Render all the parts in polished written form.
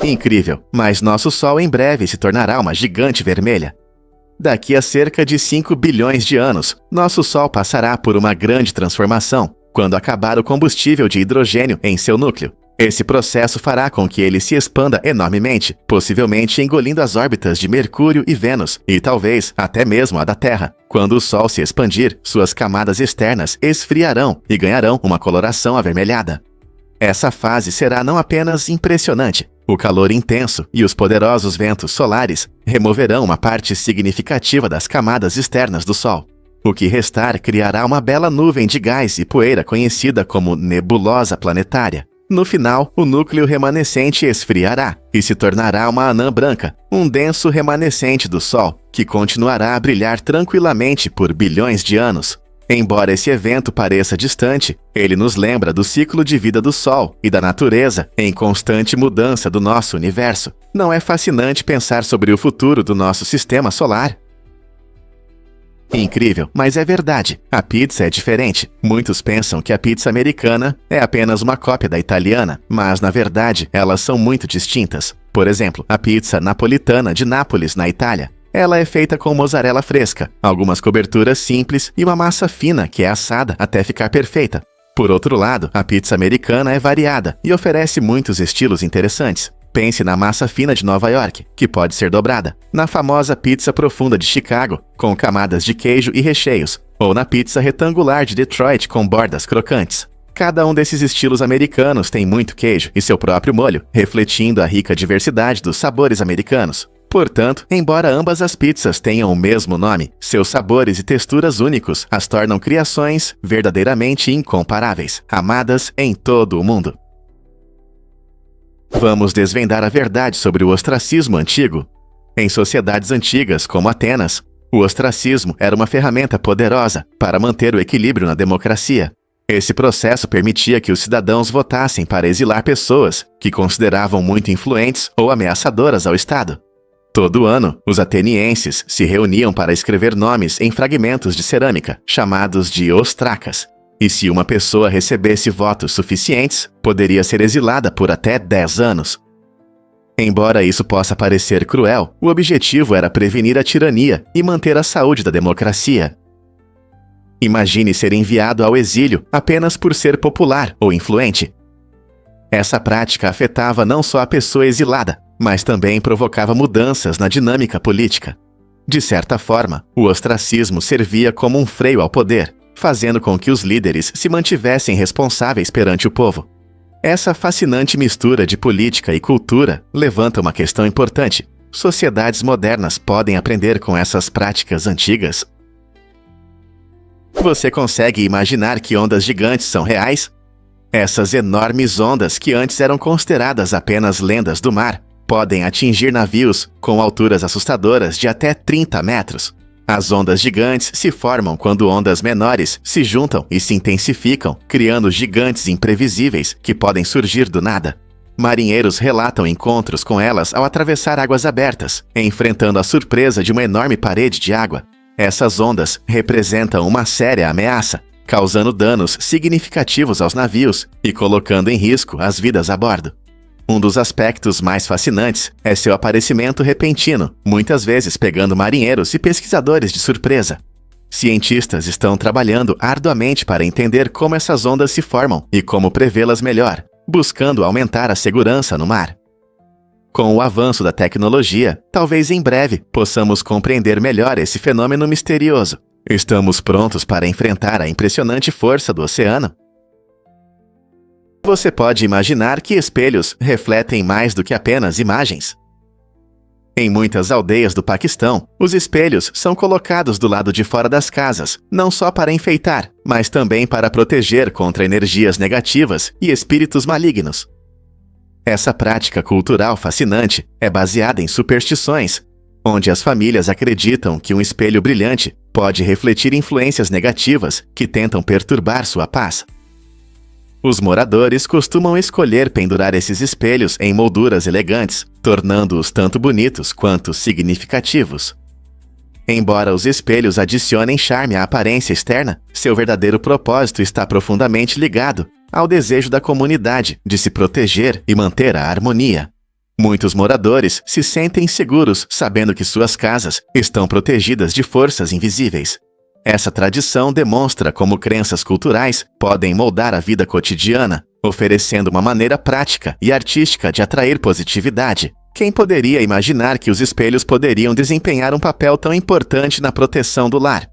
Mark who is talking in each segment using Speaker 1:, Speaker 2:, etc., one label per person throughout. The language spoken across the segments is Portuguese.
Speaker 1: Incrível, mas nosso Sol em breve se tornará uma gigante vermelha. Daqui a cerca de 5 bilhões de anos, nosso Sol passará por uma grande transformação, quando acabar o combustível de hidrogênio em seu núcleo. Esse processo fará com que ele se expanda enormemente, possivelmente engolindo as órbitas de Mercúrio e Vênus, e talvez até mesmo a da Terra. Quando o Sol se expandir, suas camadas externas esfriarão e ganharão uma coloração avermelhada. Essa fase será não apenas impressionante. O calor intenso e os poderosos ventos solares removerão uma parte significativa das camadas externas do Sol. O que restar criará uma bela nuvem de gás e poeira conhecida como nebulosa planetária. No final, o núcleo remanescente esfriará e se tornará uma anã branca, um denso remanescente do Sol, que continuará a brilhar tranquilamente por bilhões de anos. Embora esse evento pareça distante, ele nos lembra do ciclo de vida do Sol e da natureza em constante mudança do nosso universo. Não é fascinante pensar sobre o futuro do nosso sistema solar? Incrível, mas é verdade. A pizza é diferente. Muitos pensam que a pizza americana é apenas uma cópia da italiana, mas na verdade elas são muito distintas. Por exemplo, a pizza napolitana de Nápoles, na Itália. Ela é feita com mozzarella fresca, algumas coberturas simples e uma massa fina que é assada até ficar perfeita. Por outro lado, a pizza americana é variada e oferece muitos estilos interessantes. Pense na massa fina de Nova York, que pode ser dobrada, na famosa pizza profunda de Chicago, com camadas de queijo e recheios, ou na pizza retangular de Detroit com bordas crocantes. Cada um desses estilos americanos tem muito queijo e seu próprio molho, refletindo a rica diversidade dos sabores americanos. Portanto, embora ambas as pizzas tenham o mesmo nome, seus sabores e texturas únicos as tornam criações verdadeiramente incomparáveis, amadas em todo o mundo. Vamos desvendar a verdade sobre o ostracismo antigo. Em sociedades antigas, como Atenas, o ostracismo era uma ferramenta poderosa para manter o equilíbrio na democracia. Esse processo permitia que os cidadãos votassem para exilar pessoas que consideravam muito influentes ou ameaçadoras ao Estado. Todo ano, os atenienses se reuniam para escrever nomes em fragmentos de cerâmica, chamados de ostracas. E se uma pessoa recebesse votos suficientes, poderia ser exilada por até 10 anos. Embora isso possa parecer cruel, o objetivo era prevenir a tirania e manter a saúde da democracia. Imagine ser enviado ao exílio apenas por ser popular ou influente. Essa prática afetava não só a pessoa exilada, mas também provocava mudanças na dinâmica política. De certa forma, o ostracismo servia como um freio ao poder, fazendo com que os líderes se mantivessem responsáveis perante o povo. Essa fascinante mistura de política e cultura levanta uma questão importante. Sociedades modernas podem aprender com essas práticas antigas? Você consegue imaginar que ondas gigantes são reais? Essas enormes ondas, que antes eram consideradas apenas lendas do mar, podem atingir navios com alturas assustadoras de até 30 metros. As ondas gigantes se formam quando ondas menores se juntam e se intensificam, criando gigantes imprevisíveis que podem surgir do nada. Marinheiros relatam encontros com elas ao atravessar águas abertas, enfrentando a surpresa de uma enorme parede de água. Essas ondas representam uma séria ameaça, causando danos significativos aos navios e colocando em risco as vidas a bordo. Um dos aspectos mais fascinantes é seu aparecimento repentino, muitas vezes pegando marinheiros e pesquisadores de surpresa. Cientistas estão trabalhando arduamente para entender como essas ondas se formam e como prevê-las melhor, buscando aumentar a segurança no mar. Com o avanço da tecnologia, talvez em breve possamos compreender melhor esse fenômeno misterioso. Estamos prontos para enfrentar a impressionante força do oceano? Você pode imaginar que espelhos refletem mais do que apenas imagens. Em muitas aldeias do Paquistão, os espelhos são colocados do lado de fora das casas, não só para enfeitar, mas também para proteger contra energias negativas e espíritos malignos. Essa prática cultural fascinante é baseada em superstições, onde as famílias acreditam que um espelho brilhante pode refletir influências negativas que tentam perturbar sua paz. Os moradores costumam escolher pendurar esses espelhos em molduras elegantes, tornando-os tanto bonitos quanto significativos. Embora os espelhos adicionem charme à aparência externa, seu verdadeiro propósito está profundamente ligado ao desejo da comunidade de se proteger e manter a harmonia. Muitos moradores se sentem seguros sabendo que suas casas estão protegidas de forças invisíveis. Essa tradição demonstra como crenças culturais podem moldar a vida cotidiana, oferecendo uma maneira prática e artística de atrair positividade. Quem poderia imaginar que os espelhos poderiam desempenhar um papel tão importante na proteção do lar?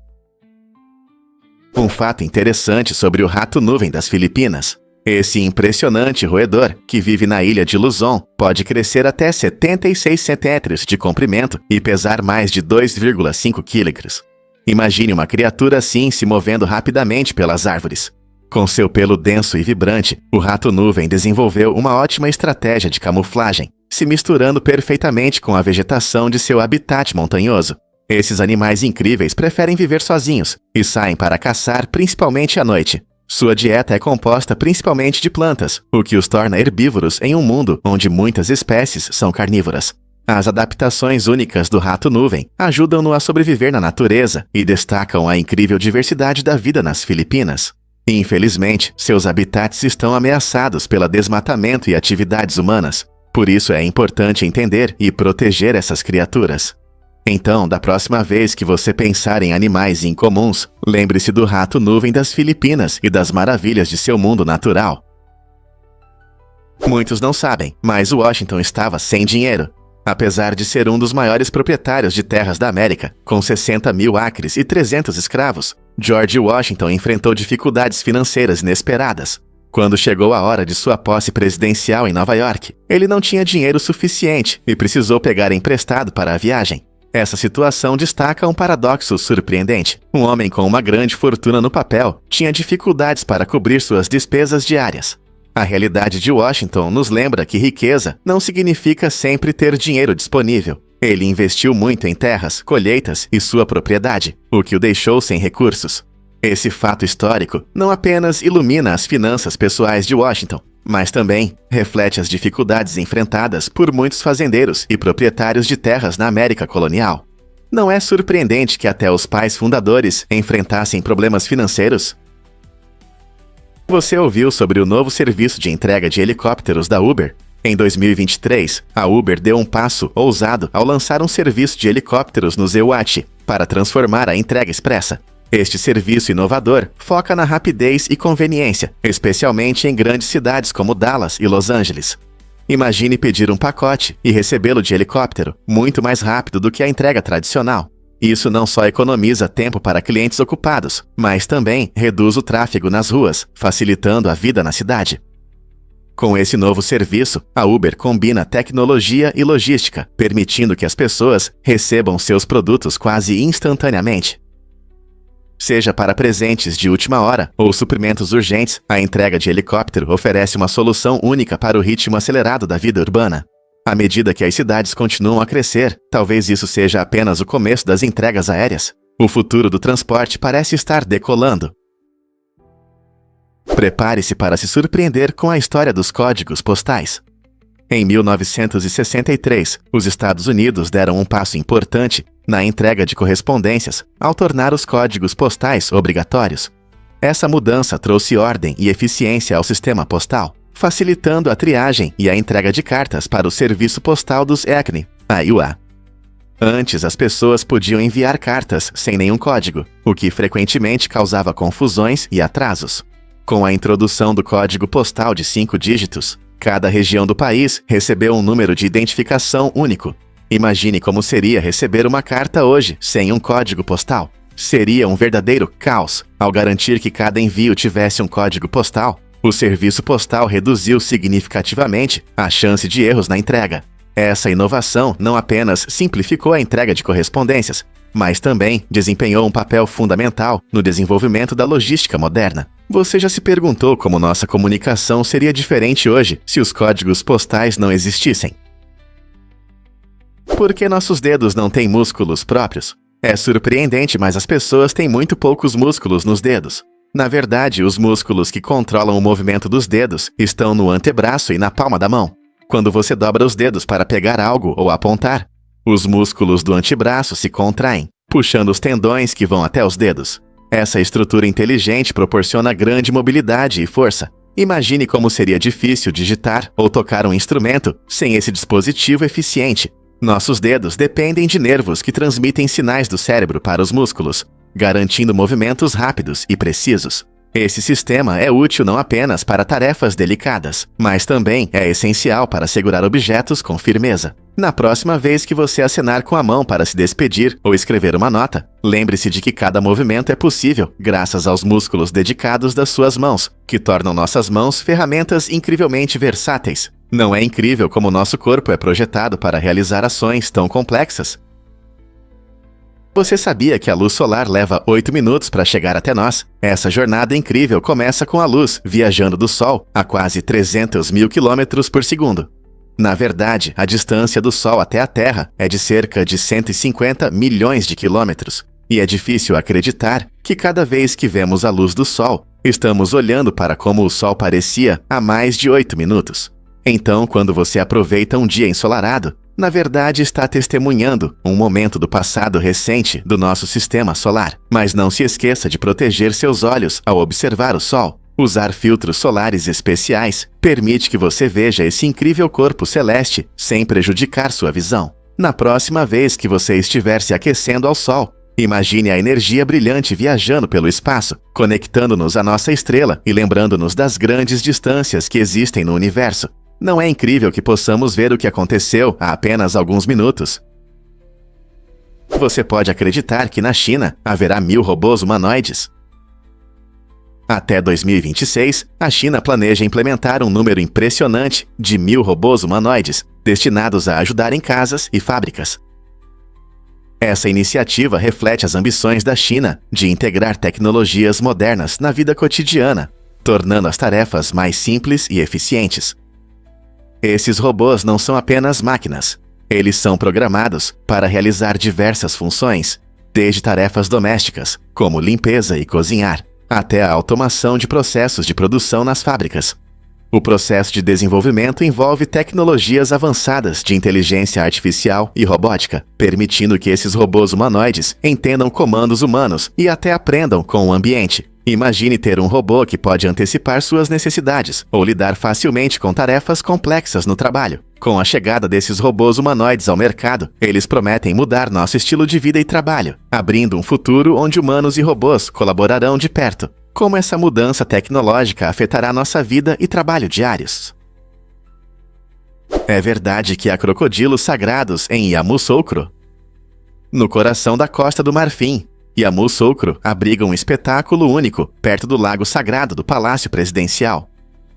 Speaker 1: Um fato interessante sobre o rato-nuvem das Filipinas. Esse impressionante roedor, que vive na ilha de Luzon, pode crescer até 76 centímetros de comprimento e pesar mais de 2,5 quilos. Imagine uma criatura assim se movendo rapidamente pelas árvores. Com seu pelo denso e vibrante, o rato-nuvem desenvolveu uma ótima estratégia de camuflagem, se misturando perfeitamente com a vegetação de seu habitat montanhoso. Esses animais incríveis preferem viver sozinhos e saem para caçar principalmente à noite. Sua dieta é composta principalmente de plantas, o que os torna herbívoros em um mundo onde muitas espécies são carnívoras. As adaptações únicas do rato-nuvem ajudam-no a sobreviver na natureza e destacam a incrível diversidade da vida nas Filipinas. Infelizmente, seus habitats estão ameaçados pelo desmatamento e atividades humanas. Por isso é importante entender e proteger essas criaturas. Então, da próxima vez que você pensar em animais incomuns, lembre-se do rato-nuvem das Filipinas e das maravilhas de seu mundo natural. Muitos não sabem, mas Washington estava sem dinheiro. Apesar de ser um dos maiores proprietários de terras da América, com 60 mil acres e 300 escravos, George Washington enfrentou dificuldades financeiras inesperadas. Quando chegou a hora de sua posse presidencial em Nova York, ele não tinha dinheiro suficiente e precisou pegar emprestado para a viagem. Essa situação destaca um paradoxo surpreendente. Um homem com uma grande fortuna no papel tinha dificuldades para cobrir suas despesas diárias. A realidade de Washington nos lembra que riqueza não significa sempre ter dinheiro disponível. Ele investiu muito em terras, colheitas e sua propriedade, o que o deixou sem recursos. Esse fato histórico não apenas ilumina as finanças pessoais de Washington, mas também reflete as dificuldades enfrentadas por muitos fazendeiros e proprietários de terras na América colonial. Não é surpreendente que até os pais fundadores enfrentassem problemas financeiros? Você ouviu sobre o novo serviço de entrega de helicópteros da Uber? Em 2023, a Uber deu um passo ousado ao lançar um serviço de helicópteros no Zewat para transformar a entrega expressa. Este serviço inovador foca na rapidez e conveniência, especialmente em grandes cidades como Dallas e Los Angeles. Imagine pedir um pacote e recebê-lo de helicóptero, muito mais rápido do que a entrega tradicional. Isso não só economiza tempo para clientes ocupados, mas também reduz o tráfego nas ruas, facilitando a vida na cidade. Com esse novo serviço, a Uber combina tecnologia e logística, permitindo que as pessoas recebam seus produtos quase instantaneamente. Seja para presentes de última hora ou suprimentos urgentes, a entrega de helicóptero oferece uma solução única para o ritmo acelerado da vida urbana. À medida que as cidades continuam a crescer, talvez isso seja apenas o começo das entregas aéreas. O futuro do transporte parece estar decolando. Prepare-se para se surpreender com a história dos códigos postais. Em 1963, os Estados Unidos deram um passo importante na entrega de correspondências ao tornar os códigos postais obrigatórios. Essa mudança trouxe ordem e eficiência ao sistema postal, facilitando a triagem e a entrega de cartas para o Serviço Postal dos ECNI, a UA. Antes, as pessoas podiam enviar cartas sem nenhum código, o que frequentemente causava confusões e atrasos. Com a introdução do código postal de 5 dígitos, cada região do país recebeu um número de identificação único. Imagine como seria receber uma carta hoje sem um código postal. Seria um verdadeiro caos. Ao garantir que cada envio tivesse um código postal, o serviço postal reduziu significativamente a chance de erros na entrega. Essa inovação não apenas simplificou a entrega de correspondências, mas também desempenhou um papel fundamental no desenvolvimento da logística moderna. Você já se perguntou como nossa comunicação seria diferente hoje se os códigos postais não existissem? Por que nossos dedos não têm músculos próprios? É surpreendente, mas as pessoas têm muito poucos músculos nos dedos. Na verdade, os músculos que controlam o movimento dos dedos estão no antebraço e na palma da mão. Quando você dobra os dedos para pegar algo ou apontar, os músculos do antebraço se contraem, puxando os tendões que vão até os dedos. Essa estrutura inteligente proporciona grande mobilidade e força. Imagine como seria difícil digitar ou tocar um instrumento sem esse dispositivo eficiente. Nossos dedos dependem de nervos que transmitem sinais do cérebro para os músculos, garantindo movimentos rápidos e precisos. Esse sistema é útil não apenas para tarefas delicadas, mas também é essencial para segurar objetos com firmeza. Na próxima vez que você acenar com a mão para se despedir ou escrever uma nota, lembre-se de que cada movimento é possível graças aos músculos dedicados das suas mãos, que tornam nossas mãos ferramentas incrivelmente versáteis. Não é incrível como nosso corpo é projetado para realizar ações tão complexas? Você sabia que a luz solar leva 8 minutos para chegar até nós? Essa jornada incrível começa com a luz viajando do Sol a quase 300 mil quilômetros por segundo. Na verdade, a distância do Sol até a Terra é de cerca de 150 milhões de quilômetros. E é difícil acreditar que cada vez que vemos a luz do Sol, estamos olhando para como o Sol parecia há mais de 8 minutos. Então, quando você aproveita um dia ensolarado, na verdade está testemunhando um momento do passado recente do nosso sistema solar. Mas não se esqueça de proteger seus olhos ao observar o Sol. Usar filtros solares especiais permite que você veja esse incrível corpo celeste sem prejudicar sua visão. Na próxima vez que você estiver se aquecendo ao Sol, imagine a energia brilhante viajando pelo espaço, conectando-nos à nossa estrela e lembrando-nos das grandes distâncias que existem no universo. Não é incrível que possamos ver o que aconteceu há apenas alguns minutos? Você pode acreditar que na China haverá 1000 robôs humanoides? Até 2026, a China planeja implementar um número impressionante de 1000 robôs humanoides, destinados a ajudar em casas e fábricas. Essa iniciativa reflete as ambições da China de integrar tecnologias modernas na vida cotidiana, tornando as tarefas mais simples e eficientes. Esses robôs não são apenas máquinas. Eles são programados para realizar diversas funções, desde tarefas domésticas, como limpeza e cozinhar, até a automação de processos de produção nas fábricas. O processo de desenvolvimento envolve tecnologias avançadas de inteligência artificial e robótica, permitindo que esses robôs humanoides entendam comandos humanos e até aprendam com o ambiente. Imagine ter um robô que pode antecipar suas necessidades ou lidar facilmente com tarefas complexas no trabalho. Com a chegada desses robôs humanoides ao mercado, eles prometem mudar nosso estilo de vida e trabalho, abrindo um futuro onde humanos e robôs colaborarão de perto. Como essa mudança tecnológica afetará nossa vida e trabalho diários? É verdade que há crocodilos sagrados em Yamoussoukro, no coração da Costa do Marfim. Yamoussoukro abriga um espetáculo único perto do lago sagrado do Palácio Presidencial.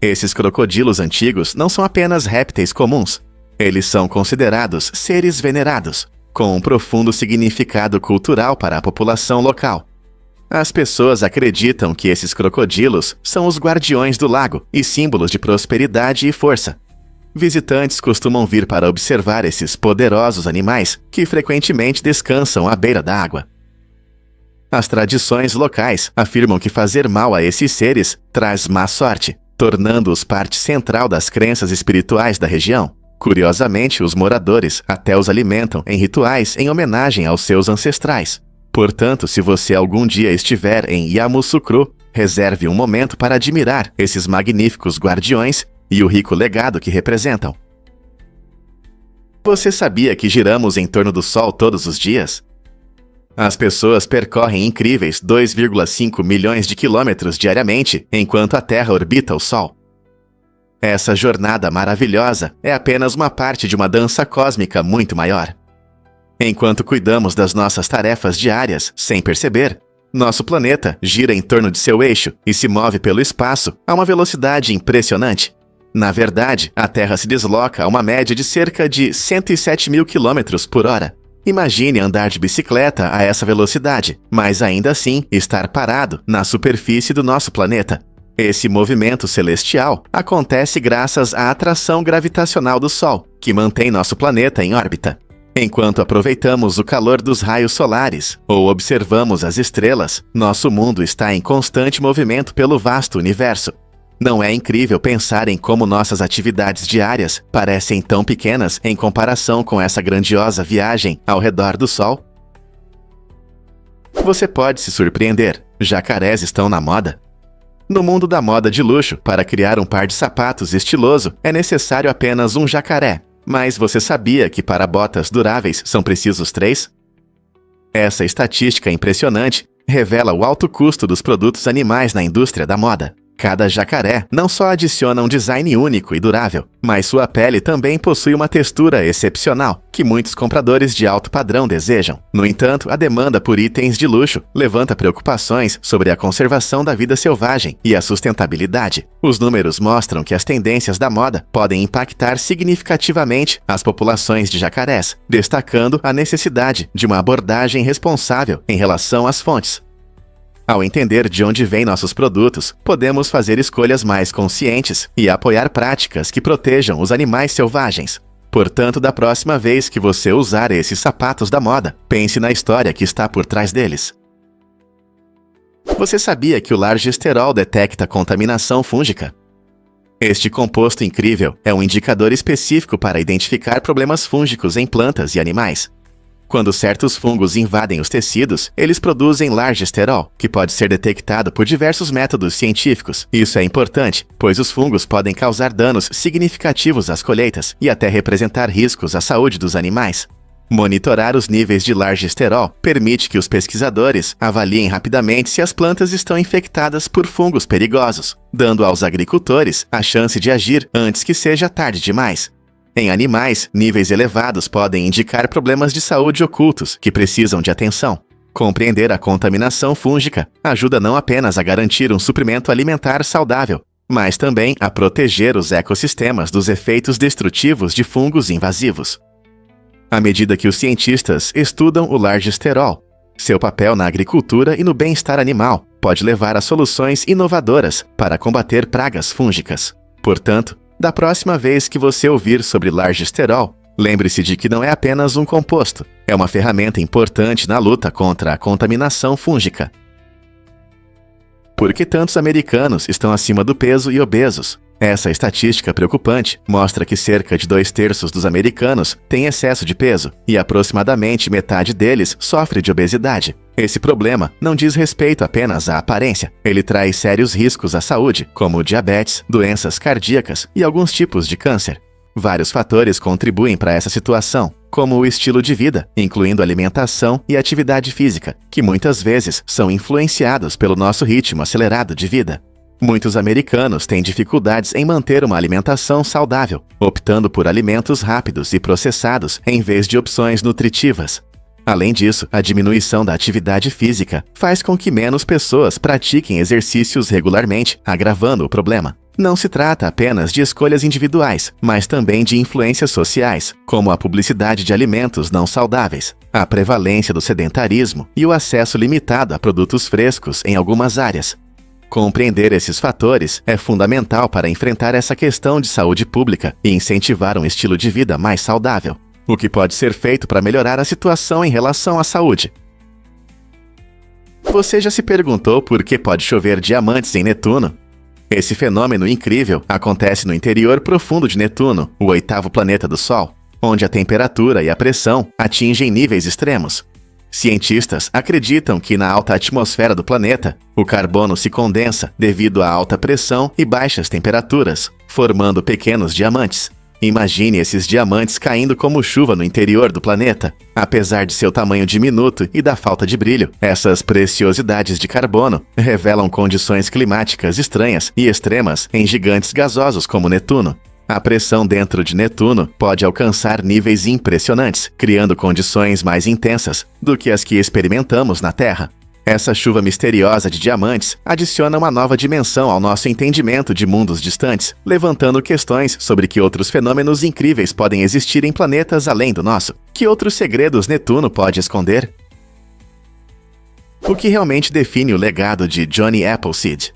Speaker 1: Esses crocodilos antigos não são apenas répteis comuns. Eles são considerados seres venerados, com um profundo significado cultural para a população local. As pessoas acreditam que esses crocodilos são os guardiões do lago e símbolos de prosperidade e força. Visitantes costumam vir para observar esses poderosos animais que frequentemente descansam à beira da água. As tradições locais afirmam que fazer mal a esses seres traz má sorte, tornando-os parte central das crenças espirituais da região. Curiosamente, os moradores até os alimentam em rituais em homenagem aos seus ancestrais. Portanto, se você algum dia estiver em Yamoussoukro, reserve um momento para admirar esses magníficos guardiões e o rico legado que representam. Você sabia que giramos em torno do Sol todos os dias? As pessoas percorrem incríveis 2,5 milhões de quilômetros diariamente enquanto a Terra orbita o Sol. Essa jornada maravilhosa é apenas uma parte de uma dança cósmica muito maior. Enquanto cuidamos das nossas tarefas diárias sem perceber, nosso planeta gira em torno de seu eixo e se move pelo espaço a uma velocidade impressionante. Na verdade, a Terra se desloca a uma média de cerca de 107 mil quilômetros por hora. Imagine andar de bicicleta a essa velocidade, mas ainda assim estar parado na superfície do nosso planeta. Esse movimento celestial acontece graças à atração gravitacional do Sol, que mantém nosso planeta em órbita. Enquanto aproveitamos o calor dos raios solares ou observamos as estrelas, nosso mundo está em constante movimento pelo vasto universo. Não é incrível pensar em como nossas atividades diárias parecem tão pequenas em comparação com essa grandiosa viagem ao redor do Sol? Você pode se surpreender. Jacarés estão na moda. No mundo da moda de luxo, para criar um par de sapatos estiloso, é necessário apenas um jacaré. Mas você sabia que para botas duráveis são precisos 3? Essa estatística impressionante revela o alto custo dos produtos animais na indústria da moda. Cada jacaré não só adiciona um design único e durável, mas sua pele também possui uma textura excepcional, que muitos compradores de alto padrão desejam. No entanto, a demanda por itens de luxo levanta preocupações sobre a conservação da vida selvagem e a sustentabilidade. Os números mostram que as tendências da moda podem impactar significativamente as populações de jacarés, destacando a necessidade de uma abordagem responsável em relação às fontes. Ao entender de onde vêm nossos produtos, podemos fazer escolhas mais conscientes e apoiar práticas que protejam os animais selvagens. Portanto, da próxima vez que você usar esses sapatos da moda, pense na história que está por trás deles. Você sabia que o largesterol detecta contaminação fúngica? Este composto incrível é um indicador específico para identificar problemas fúngicos em plantas e animais. Quando certos fungos invadem os tecidos, eles produzem largesterol, que pode ser detectado por diversos métodos científicos. Isso é importante, pois os fungos podem causar danos significativos às colheitas e até representar riscos à saúde dos animais. Monitorar os níveis de largesterol permite que os pesquisadores avaliem rapidamente se as plantas estão infectadas por fungos perigosos, dando aos agricultores a chance de agir antes que seja tarde demais. Em animais, níveis elevados podem indicar problemas de saúde ocultos que precisam de atenção. Compreender a contaminação fúngica ajuda não apenas a garantir um suprimento alimentar saudável, mas também a proteger os ecossistemas dos efeitos destrutivos de fungos invasivos. À medida que os cientistas estudam o largesterol, seu papel na agricultura e no bem-estar animal pode levar a soluções inovadoras para combater pragas fúngicas. Portanto, da próxima vez que você ouvir sobre largesterol, lembre-se de que não é apenas um composto, é uma ferramenta importante na luta contra a contaminação fúngica. Por que tantos americanos estão acima do peso e obesos? Essa estatística preocupante mostra que cerca de 2/3 dos americanos têm excesso de peso e aproximadamente metade deles sofre de obesidade. Esse problema não diz respeito apenas à aparência, ele traz sérios riscos à saúde, como diabetes, doenças cardíacas e alguns tipos de câncer. Vários fatores contribuem para essa situação, como o estilo de vida, incluindo alimentação e atividade física, que muitas vezes são influenciados pelo nosso ritmo acelerado de vida. Muitos americanos têm dificuldades em manter uma alimentação saudável, optando por alimentos rápidos e processados em vez de opções nutritivas. Além disso, a diminuição da atividade física faz com que menos pessoas pratiquem exercícios regularmente, agravando o problema. Não se trata apenas de escolhas individuais, mas também de influências sociais, como a publicidade de alimentos não saudáveis, a prevalência do sedentarismo e o acesso limitado a produtos frescos em algumas áreas. Compreender esses fatores é fundamental para enfrentar essa questão de saúde pública e incentivar um estilo de vida mais saudável. O que pode ser feito para melhorar a situação em relação à saúde? Você já se perguntou por que pode chover diamantes em Netuno? Esse fenômeno incrível acontece no interior profundo de Netuno, o 8º planeta do Sol, onde a temperatura e a pressão atingem níveis extremos. Cientistas acreditam que na alta atmosfera do planeta, o carbono se condensa devido à alta pressão e baixas temperaturas, formando pequenos diamantes. Imagine esses diamantes caindo como chuva no interior do planeta. Apesar de seu tamanho diminuto e da falta de brilho, essas preciosidades de carbono revelam condições climáticas estranhas e extremas em gigantes gasosos como Netuno. A pressão dentro de Netuno pode alcançar níveis impressionantes, criando condições mais intensas do que as que experimentamos na Terra. Essa chuva misteriosa de diamantes adiciona uma nova dimensão ao nosso entendimento de mundos distantes, levantando questões sobre que outros fenômenos incríveis podem existir em planetas além do nosso. Que outros segredos Netuno pode esconder? O que realmente define o legado de Johnny Appleseed?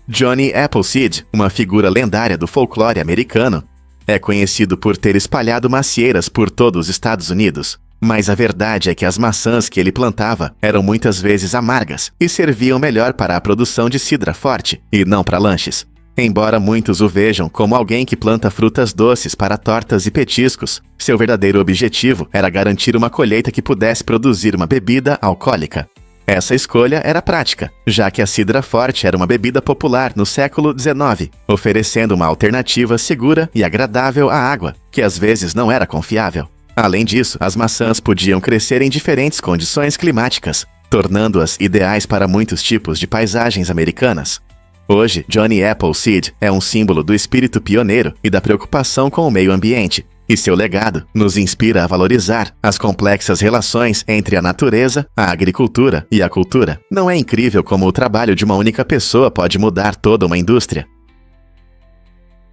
Speaker 1: Johnny Appleseed, uma figura lendária do folclore americano, é conhecido por ter espalhado macieiras por todo os Estados Unidos. Mas a verdade é que as maçãs que ele plantava eram muitas vezes amargas e serviam melhor para a produção de cidra forte, e não para lanches. Embora muitos o vejam como alguém que planta frutas doces para tortas e petiscos, seu verdadeiro objetivo era garantir uma colheita que pudesse produzir uma bebida alcoólica. Essa escolha era prática, já que a cidra forte era uma bebida popular no século XIX, oferecendo uma alternativa segura e agradável à água, que às vezes não era confiável. Além disso, as maçãs podiam crescer em diferentes condições climáticas, tornando-as ideais para muitos tipos de paisagens americanas. Hoje, Johnny Appleseed é um símbolo do espírito pioneiro e da preocupação com o meio ambiente, e seu legado nos inspira a valorizar as complexas relações entre a natureza, a agricultura e a cultura. Não é incrível como o trabalho de uma única pessoa pode mudar toda uma indústria?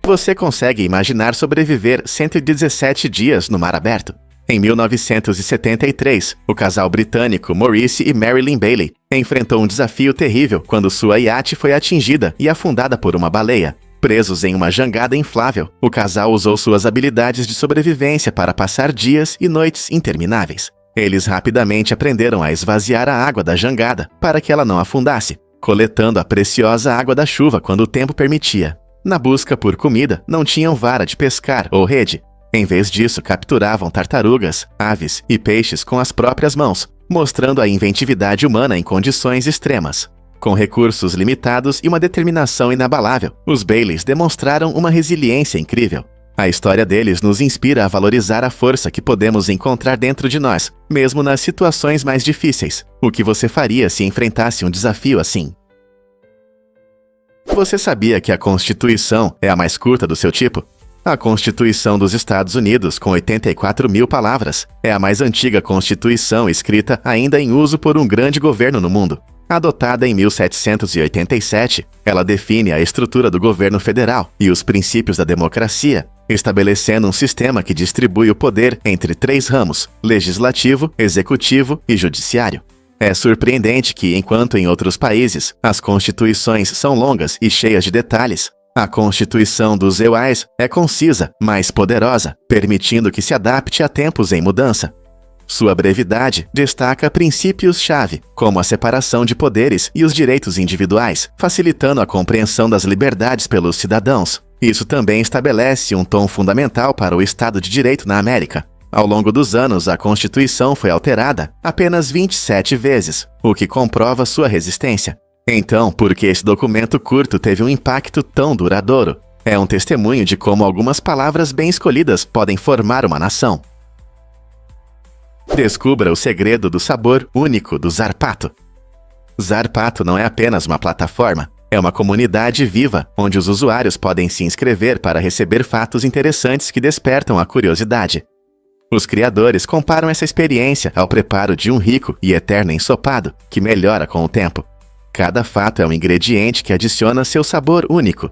Speaker 1: Você consegue imaginar sobreviver 117 dias no mar aberto? Em 1973, o casal britânico Maurice e Marilyn Bailey enfrentou um desafio terrível quando sua iate foi atingida e afundada por uma baleia. Presos em uma jangada inflável, o casal usou suas habilidades de sobrevivência para passar dias e noites intermináveis. Eles rapidamente aprenderam a esvaziar a água da jangada para que ela não afundasse, coletando a preciosa água da chuva quando o tempo permitia. Na busca por comida, não tinham vara de pescar ou rede. Em vez disso, capturavam tartarugas, aves e peixes com as próprias mãos, mostrando a inventividade humana em condições extremas. Com recursos limitados e uma determinação inabalável, os Baileys demonstraram uma resiliência incrível. A história deles nos inspira a valorizar a força que podemos encontrar dentro de nós, mesmo nas situações mais difíceis. O que você faria se enfrentasse um desafio assim? Você sabia que a Constituição é a mais curta do seu tipo? A Constituição dos Estados Unidos, com 84 mil palavras, é a mais antiga Constituição escrita ainda em uso por um grande governo no mundo. Adotada em 1787, ela define a estrutura do governo federal e os princípios da democracia, estabelecendo um sistema que distribui o poder entre 3 ramos: legislativo, executivo e judiciário. É surpreendente que, enquanto em outros países as constituições são longas e cheias de detalhes, a Constituição dos EUAs é concisa, mas poderosa, permitindo que se adapte a tempos em mudança. Sua brevidade destaca princípios-chave, como a separação de poderes e os direitos individuais, facilitando a compreensão das liberdades pelos cidadãos. Isso também estabelece um tom fundamental para o Estado de Direito na América. Ao longo dos anos, a Constituição foi alterada apenas 27 vezes, o que comprova sua resistência. Então, por que esse documento curto teve um impacto tão duradouro? É um testemunho de como algumas palavras bem escolhidas podem formar uma nação. Descubra o segredo do sabor único do Zarpato. Zarpato não é apenas uma plataforma, é uma comunidade viva onde os usuários podem se inscrever para receber fatos interessantes que despertam a curiosidade. Os criadores comparam essa experiência ao preparo de um rico e eterno ensopado, que melhora com o tempo. Cada fato é um ingrediente que adiciona seu sabor único.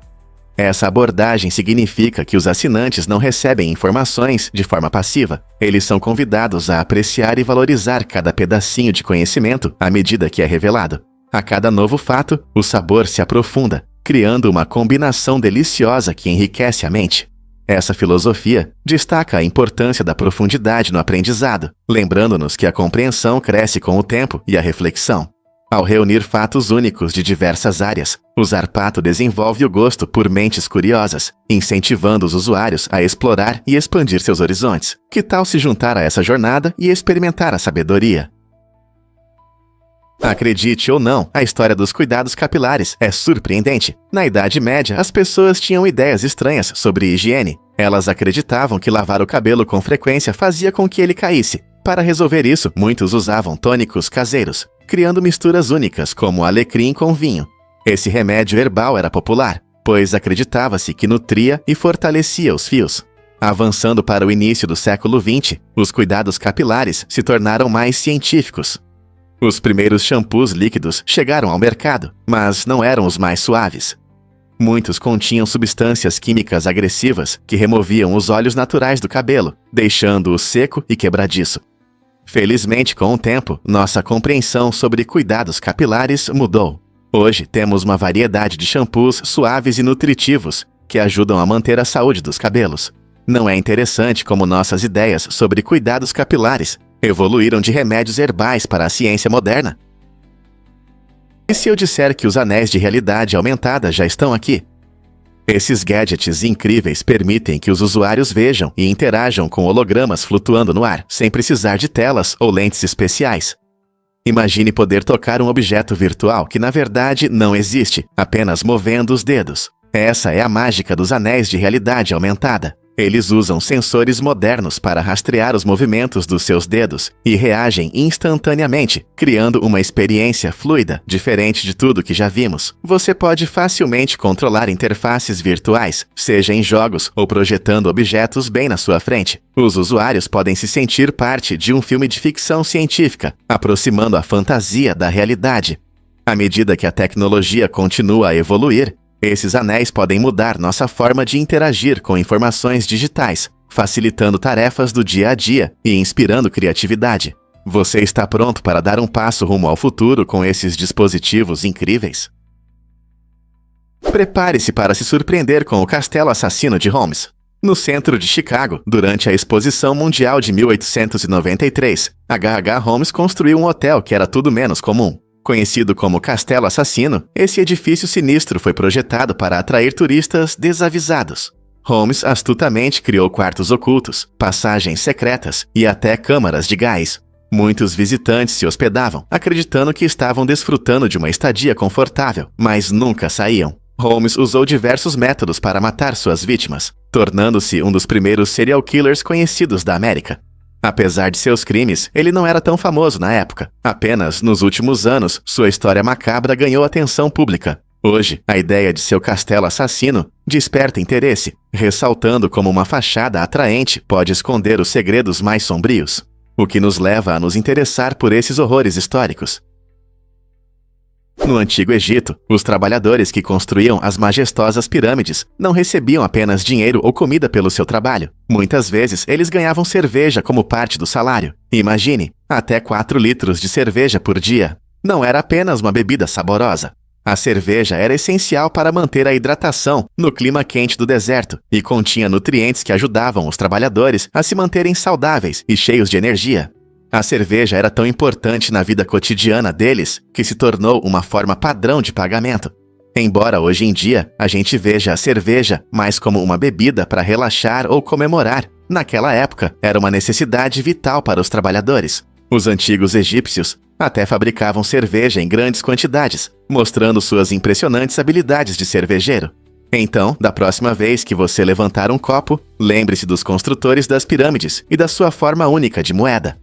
Speaker 1: Essa abordagem significa que os assinantes não recebem informações de forma passiva. Eles são convidados a apreciar e valorizar cada pedacinho de conhecimento à medida que é revelado. A cada novo fato, o sabor se aprofunda, criando uma combinação deliciosa que enriquece a mente. Essa filosofia destaca a importância da profundidade no aprendizado, lembrando-nos que a compreensão cresce com o tempo e a reflexão. Ao reunir fatos únicos de diversas áreas, o Zarpato desenvolve o gosto por mentes curiosas, incentivando os usuários a explorar e expandir seus horizontes. Que tal se juntar a essa jornada e experimentar a sabedoria? Acredite ou não, a história dos cuidados capilares é surpreendente. Na Idade Média, as pessoas tinham ideias estranhas sobre higiene. Elas acreditavam que lavar o cabelo com frequência fazia com que ele caísse. Para resolver isso, muitos usavam tônicos caseiros, criando misturas únicas como alecrim com vinho. Esse remédio herbal era popular, pois acreditava-se que nutria e fortalecia os fios. Avançando para o início do século XX, os cuidados capilares se tornaram mais científicos. Os primeiros shampoos líquidos chegaram ao mercado, mas não eram os mais suaves. Muitos continham substâncias químicas agressivas que removiam os óleos naturais do cabelo, deixando-o seco e quebradiço. Felizmente, com o tempo, nossa compreensão sobre cuidados capilares mudou. Hoje, temos uma variedade de shampoos suaves e nutritivos que ajudam a manter a saúde dos cabelos. Não é interessante como nossas ideias sobre cuidados capilares evoluíram de remédios herbais para a ciência moderna? E se eu disser que os anéis de realidade aumentada já estão aqui? Esses gadgets incríveis permitem que os usuários vejam e interajam com hologramas flutuando no ar, sem precisar de telas ou lentes especiais. Imagine poder tocar um objeto virtual que na verdade não existe, apenas movendo os dedos. Essa é a mágica dos anéis de realidade aumentada. Eles usam sensores modernos para rastrear os movimentos dos seus dedos e reagem instantaneamente, criando uma experiência fluida, diferente de tudo que já vimos. Você pode facilmente controlar interfaces virtuais, seja em jogos ou projetando objetos bem na sua frente. Os usuários podem se sentir parte de um filme de ficção científica, aproximando a fantasia da realidade. À medida que a tecnologia continua a evoluir, esses anéis podem mudar nossa forma de interagir com informações digitais, facilitando tarefas do dia a dia e inspirando criatividade. Você está pronto para dar um passo rumo ao futuro com esses dispositivos incríveis? Prepare-se para se surpreender com o Castelo Assassino de Holmes. No centro de Chicago, durante a Exposição Mundial de 1893, H.H. Holmes construiu um hotel que era tudo menos comum. Conhecido como Castelo Assassino, esse edifício sinistro foi projetado para atrair turistas desavisados. Holmes astutamente criou quartos ocultos, passagens secretas e até câmaras de gás. Muitos visitantes se hospedavam, acreditando que estavam desfrutando de uma estadia confortável, mas nunca saíam. Holmes usou diversos métodos para matar suas vítimas, tornando-se um dos primeiros serial killers conhecidos da América. Apesar de seus crimes, ele não era tão famoso na época. Apenas nos últimos anos, sua história macabra ganhou atenção pública. Hoje, a ideia de seu castelo assassino desperta interesse, ressaltando como uma fachada atraente pode esconder os segredos mais sombrios, o que nos leva a nos interessar por esses horrores históricos. No Antigo Egito, os trabalhadores que construíam as majestosas pirâmides não recebiam apenas dinheiro ou comida pelo seu trabalho. Muitas vezes, eles ganhavam cerveja como parte do salário. Imagine, até 4 litros de cerveja por dia. Não era apenas uma bebida saborosa. A cerveja era essencial para manter a hidratação no clima quente do deserto e continha nutrientes que ajudavam os trabalhadores a se manterem saudáveis e cheios de energia. A cerveja era tão importante na vida cotidiana deles que se tornou uma forma padrão de pagamento. Embora hoje em dia a gente veja a cerveja mais como uma bebida para relaxar ou comemorar, naquela época era uma necessidade vital para os trabalhadores. Os antigos egípcios até fabricavam cerveja em grandes quantidades, mostrando suas impressionantes habilidades de cervejeiro. Então, da próxima vez que você levantar um copo, lembre-se dos construtores das pirâmides e da sua forma única de moeda.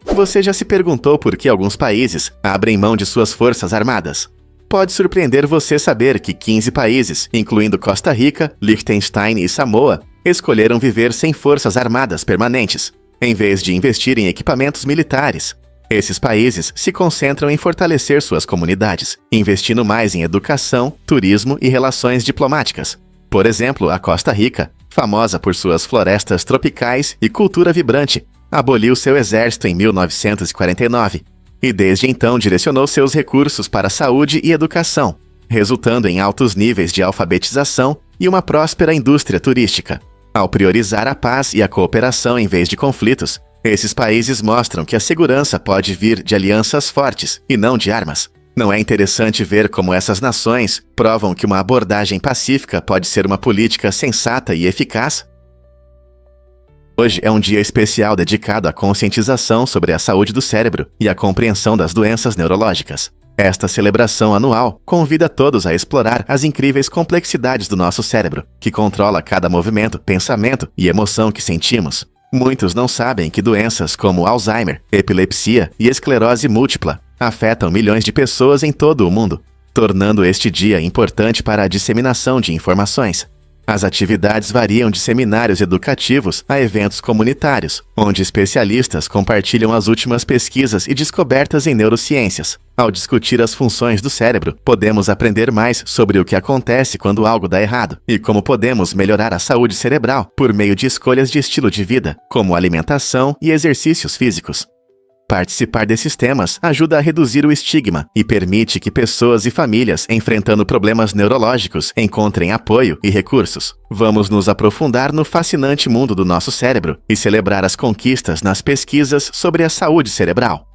Speaker 1: Você já se perguntou por que alguns países abrem mão de suas forças armadas? Pode surpreender você saber que 15 países, incluindo Costa Rica, Liechtenstein e Samoa, escolheram viver sem forças armadas permanentes, em vez de investir em equipamentos militares. Esses países se concentram em fortalecer suas comunidades, investindo mais em educação, turismo e relações diplomáticas. Por exemplo, a Costa Rica, famosa por suas florestas tropicais e cultura vibrante, aboliu seu exército em 1949 e desde então direcionou seus recursos para saúde e educação, resultando em altos níveis de alfabetização e uma próspera indústria turística. Ao priorizar a paz e a cooperação em vez de conflitos, esses países mostram que a segurança pode vir de alianças fortes e não de armas. Não é interessante ver como essas nações provam que uma abordagem pacífica pode ser uma política sensata e eficaz? Hoje é um dia especial dedicado à conscientização sobre a saúde do cérebro e à compreensão das doenças neurológicas. Esta celebração anual convida todos a explorar as incríveis complexidades do nosso cérebro, que controla cada movimento, pensamento e emoção que sentimos. Muitos não sabem que doenças como Alzheimer, epilepsia e esclerose múltipla afetam milhões de pessoas em todo o mundo, tornando este dia importante para a disseminação de informações. As atividades variam de seminários educativos a eventos comunitários, onde especialistas compartilham as últimas pesquisas e descobertas em neurociências. Ao discutir as funções do cérebro, podemos aprender mais sobre o que acontece quando algo dá errado e como podemos melhorar a saúde cerebral por meio de escolhas de estilo de vida, como alimentação e exercícios físicos. Participar desses temas ajuda a reduzir o estigma e permite que pessoas e famílias enfrentando problemas neurológicos encontrem apoio e recursos. Vamos nos aprofundar no fascinante mundo do nosso cérebro e celebrar as conquistas nas pesquisas sobre a saúde cerebral.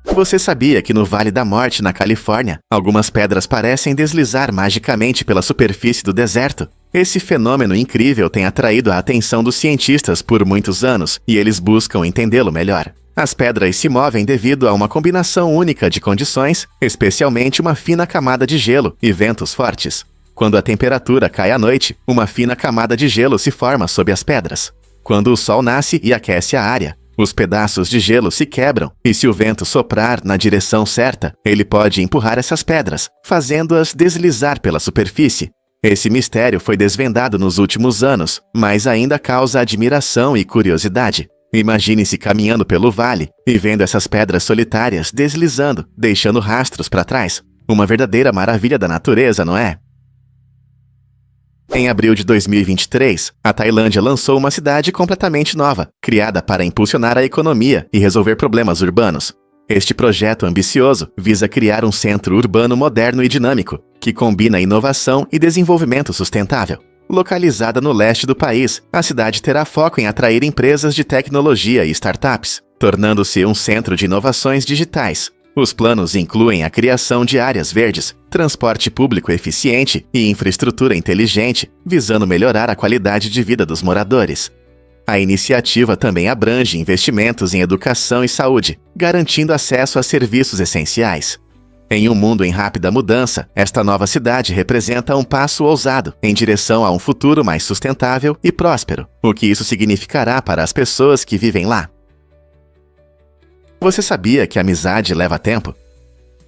Speaker 1: Você sabia que no Vale da Morte, na Califórnia, algumas pedras parecem deslizar magicamente pela superfície do deserto? Esse fenômeno incrível tem atraído a atenção dos cientistas por muitos anos e eles buscam entendê-lo melhor. As pedras se movem devido a uma combinação única de condições, especialmente uma fina camada de gelo e ventos fortes. Quando a temperatura cai à noite, uma fina camada de gelo se forma sob as pedras. Quando o sol nasce e aquece a área, os pedaços de gelo se quebram e se o vento soprar na direção certa, ele pode empurrar essas pedras, fazendo-as deslizar pela superfície. Esse mistério foi desvendado nos últimos anos, mas ainda causa admiração e curiosidade. Imagine-se caminhando pelo vale e vendo essas pedras solitárias deslizando, deixando rastros para trás. Uma verdadeira maravilha da natureza, não é? Em abril de 2023, a Tailândia lançou uma cidade completamente nova, criada para impulsionar a economia e resolver problemas urbanos. Este projeto ambicioso visa criar um centro urbano moderno e dinâmico, que combina inovação e desenvolvimento sustentável. Localizada no leste do país, a cidade terá foco em atrair empresas de tecnologia e startups, tornando-se um centro de inovações digitais. Os planos incluem a criação de áreas verdes, transporte público eficiente e infraestrutura inteligente, visando melhorar a qualidade de vida dos moradores. A iniciativa também abrange investimentos em educação e saúde, garantindo acesso a serviços essenciais. Em um mundo em rápida mudança, esta nova cidade representa um passo ousado em direção a um futuro mais sustentável e próspero. O que isso significará para as pessoas que vivem lá? Você sabia que a amizade leva tempo?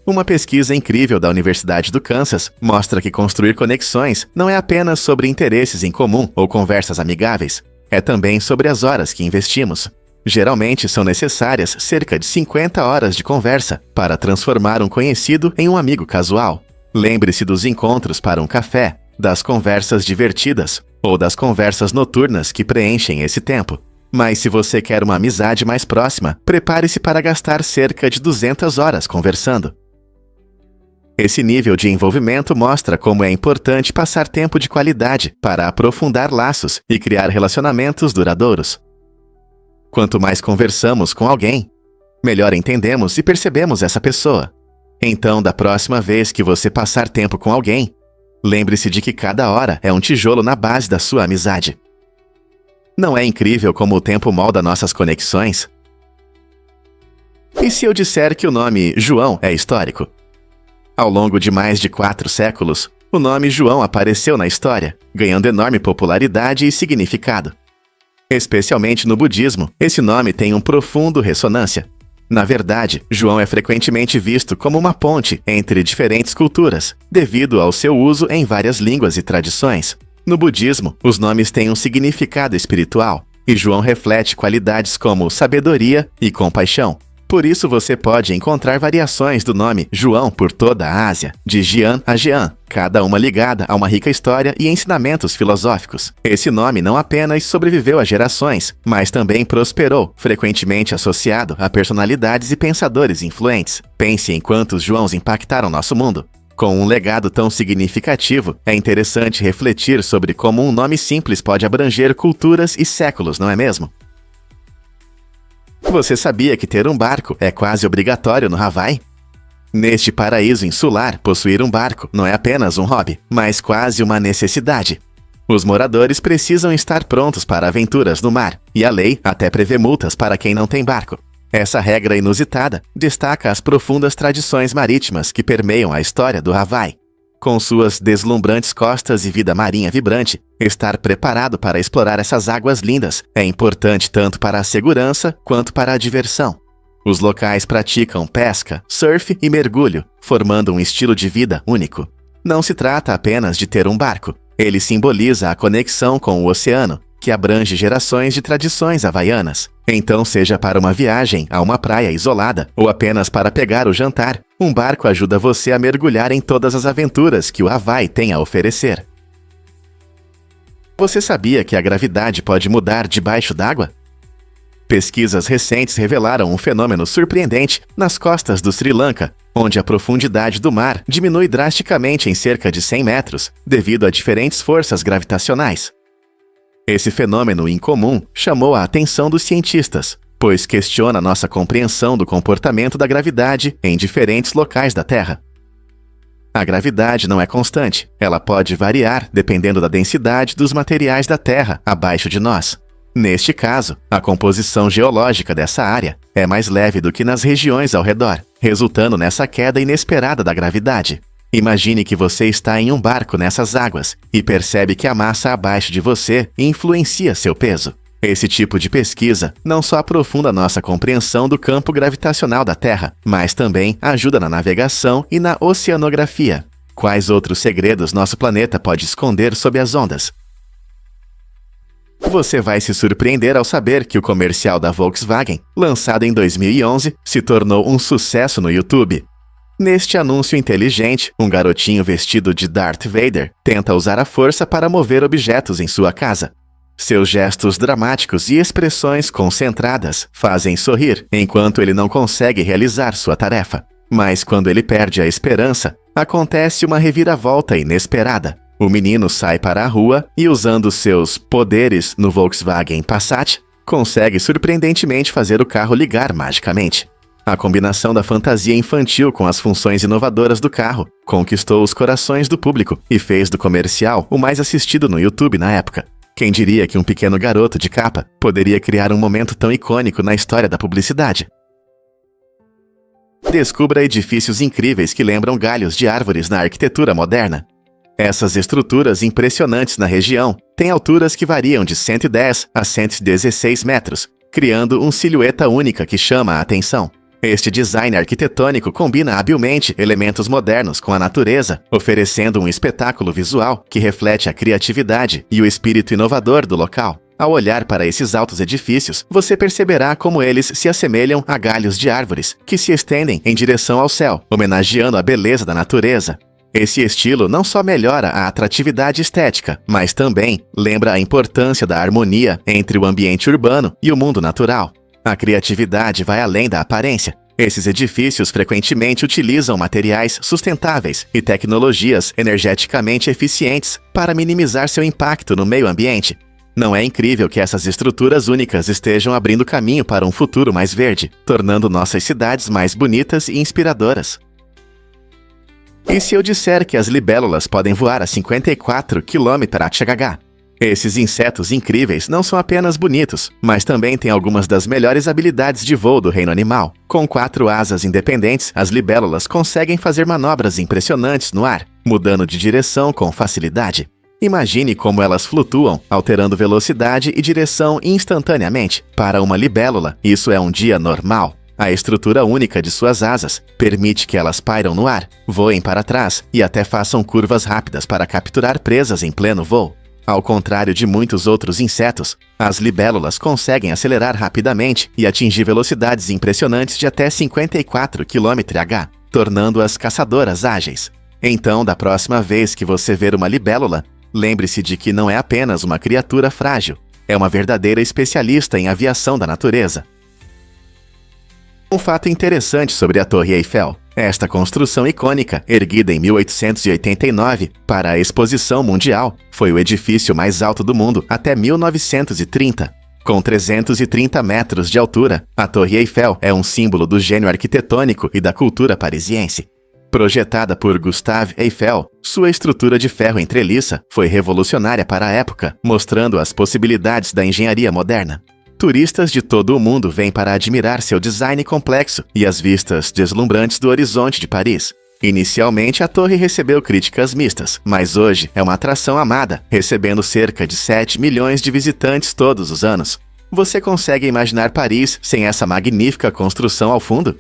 Speaker 1: Uma pesquisa incrível da Universidade do Kansas mostra que construir conexões não é apenas sobre interesses em comum ou conversas amigáveis, é também sobre as horas que investimos. Geralmente são necessárias cerca de 50 horas de conversa para transformar um conhecido em um amigo casual. Lembre-se dos encontros para um café, das conversas divertidas ou das conversas noturnas que preenchem esse tempo. Mas se você quer uma amizade mais próxima, prepare-se para gastar cerca de 200 horas conversando. Esse nível de envolvimento mostra como é importante passar tempo de qualidade para aprofundar laços e criar relacionamentos duradouros. Quanto mais conversamos com alguém, melhor entendemos e percebemos essa pessoa. Então, da próxima vez que você passar tempo com alguém, lembre-se de que cada hora é um tijolo na base da sua amizade. Não é incrível como o tempo molda nossas conexões? E se eu disser que o nome João é histórico? Ao longo de mais de 4 séculos, o nome João apareceu na história, ganhando enorme popularidade e significado. Especialmente no budismo, esse nome tem um profundo ressonância. Na verdade, João é frequentemente visto como uma ponte entre diferentes culturas, devido ao seu uso em várias línguas e tradições. No budismo, os nomes têm um significado espiritual, e João reflete qualidades como sabedoria e compaixão. Por isso você pode encontrar variações do nome João por toda a Ásia, de Jian a Jean, cada uma ligada a uma rica história e ensinamentos filosóficos. Esse nome não apenas sobreviveu a gerações, mas também prosperou, frequentemente associado a personalidades e pensadores influentes. Pense em quantos Joãos impactaram nosso mundo. Com um legado tão significativo, é interessante refletir sobre como um nome simples pode abranger culturas e séculos, não é mesmo? Você sabia que ter um barco é quase obrigatório no Hawaii? Neste paraíso insular, possuir um barco não é apenas um hobby, mas quase uma necessidade. Os moradores precisam estar prontos para aventuras no mar, e a lei até prevê multas para quem não tem barco. Essa regra inusitada destaca as profundas tradições marítimas que permeiam a história do Hawaii. Com suas deslumbrantes costas e vida marinha vibrante, estar preparado para explorar essas águas lindas é importante tanto para a segurança quanto para a diversão. Os locais praticam pesca, surf e mergulho, formando um estilo de vida único. Não se trata apenas de ter um barco. Ele simboliza a conexão com o oceano, que abrange gerações de tradições havaianas. Então, seja para uma viagem a uma praia isolada ou apenas para pegar o jantar, um barco ajuda você a mergulhar em todas as aventuras que o Hawaii tem a oferecer. Você sabia que a gravidade pode mudar debaixo d'água? Pesquisas recentes revelaram um fenômeno surpreendente nas costas do Sri Lanka, onde a profundidade do mar diminui drasticamente em cerca de 100 metros, devido a diferentes forças gravitacionais. Esse fenômeno incomum chamou a atenção dos cientistas, pois questiona nossa compreensão do comportamento da gravidade em diferentes locais da Terra. A gravidade não é constante, ela pode variar dependendo da densidade dos materiais da Terra abaixo de nós. Neste caso, a composição geológica dessa área é mais leve do que nas regiões ao redor, resultando nessa queda inesperada da gravidade. Imagine que você está em um barco nessas águas e percebe que a massa abaixo de você influencia seu peso. Esse tipo de pesquisa não só aprofunda nossa compreensão do campo gravitacional da Terra, mas também ajuda na navegação e na oceanografia. Quais outros segredos nosso planeta pode esconder sob as ondas? Você vai se surpreender ao saber que o comercial da Volkswagen, lançado em 2011, se tornou um sucesso no YouTube. Neste anúncio inteligente, um garotinho vestido de Darth Vader tenta usar a força para mover objetos em sua casa. Seus gestos dramáticos e expressões concentradas fazem sorrir enquanto ele não consegue realizar sua tarefa. Mas quando ele perde a esperança, acontece uma reviravolta inesperada. O menino sai para a rua e, usando seus poderes no Volkswagen Passat, consegue surpreendentemente fazer o carro ligar magicamente. A combinação da fantasia infantil com as funções inovadoras do carro conquistou os corações do público e fez do comercial o mais assistido no YouTube na época. Quem diria que um pequeno garoto de capa poderia criar um momento tão icônico na história da publicidade? Descubra edifícios incríveis que lembram galhos de árvores na arquitetura moderna. Essas estruturas impressionantes na região têm alturas que variam de 110 a 116 metros, criando uma silhueta única que chama a atenção. Este design arquitetônico combina habilmente elementos modernos com a natureza, oferecendo um espetáculo visual que reflete a criatividade e o espírito inovador do local. Ao olhar para esses altos edifícios, você perceberá como eles se assemelham a galhos de árvores, que se estendem em direção ao céu, homenageando a beleza da natureza. Esse estilo não só melhora a atratividade estética, mas também lembra a importância da harmonia entre o ambiente urbano e o mundo natural. A criatividade vai além da aparência. Esses edifícios frequentemente utilizam materiais sustentáveis e tecnologias energeticamente eficientes para minimizar seu impacto no meio ambiente. Não é incrível que essas estruturas únicas estejam abrindo caminho para um futuro mais verde, tornando nossas cidades mais bonitas e inspiradoras? E se eu disser que as libélulas podem voar a 54 km/h? Esses insetos incríveis não são apenas bonitos, mas também têm algumas das melhores habilidades de voo do reino animal. Com 4 asas independentes, as libélulas conseguem fazer manobras impressionantes no ar, mudando de direção com facilidade. Imagine como elas flutuam, alterando velocidade e direção instantaneamente. Para uma libélula, isso é um dia normal. A estrutura única de suas asas permite que elas pairam no ar, voem para trás e até façam curvas rápidas para capturar presas em pleno voo. Ao contrário de muitos outros insetos, as libélulas conseguem acelerar rapidamente e atingir velocidades impressionantes de até 54 km/h, tornando-as caçadoras ágeis. Então, da próxima vez que você ver uma libélula, lembre-se de que não é apenas uma criatura frágil, é uma verdadeira especialista em aviação da natureza. Um fato interessante sobre a Torre Eiffel. Esta construção icônica, erguida em 1889 para a Exposição Mundial, foi o edifício mais alto do mundo até 1930. Com 330 metros de altura, a Torre Eiffel é um símbolo do gênio arquitetônico e da cultura parisiense. Projetada por Gustave Eiffel, sua estrutura de ferro em treliça foi revolucionária para a época, mostrando as possibilidades da engenharia moderna. Turistas de todo o mundo vêm para admirar seu design complexo e as vistas deslumbrantes do horizonte de Paris. Inicialmente, a torre recebeu críticas mistas, mas hoje é uma atração amada, recebendo cerca de 7 milhões de visitantes todos os anos. Você consegue imaginar Paris sem essa magnífica construção ao fundo?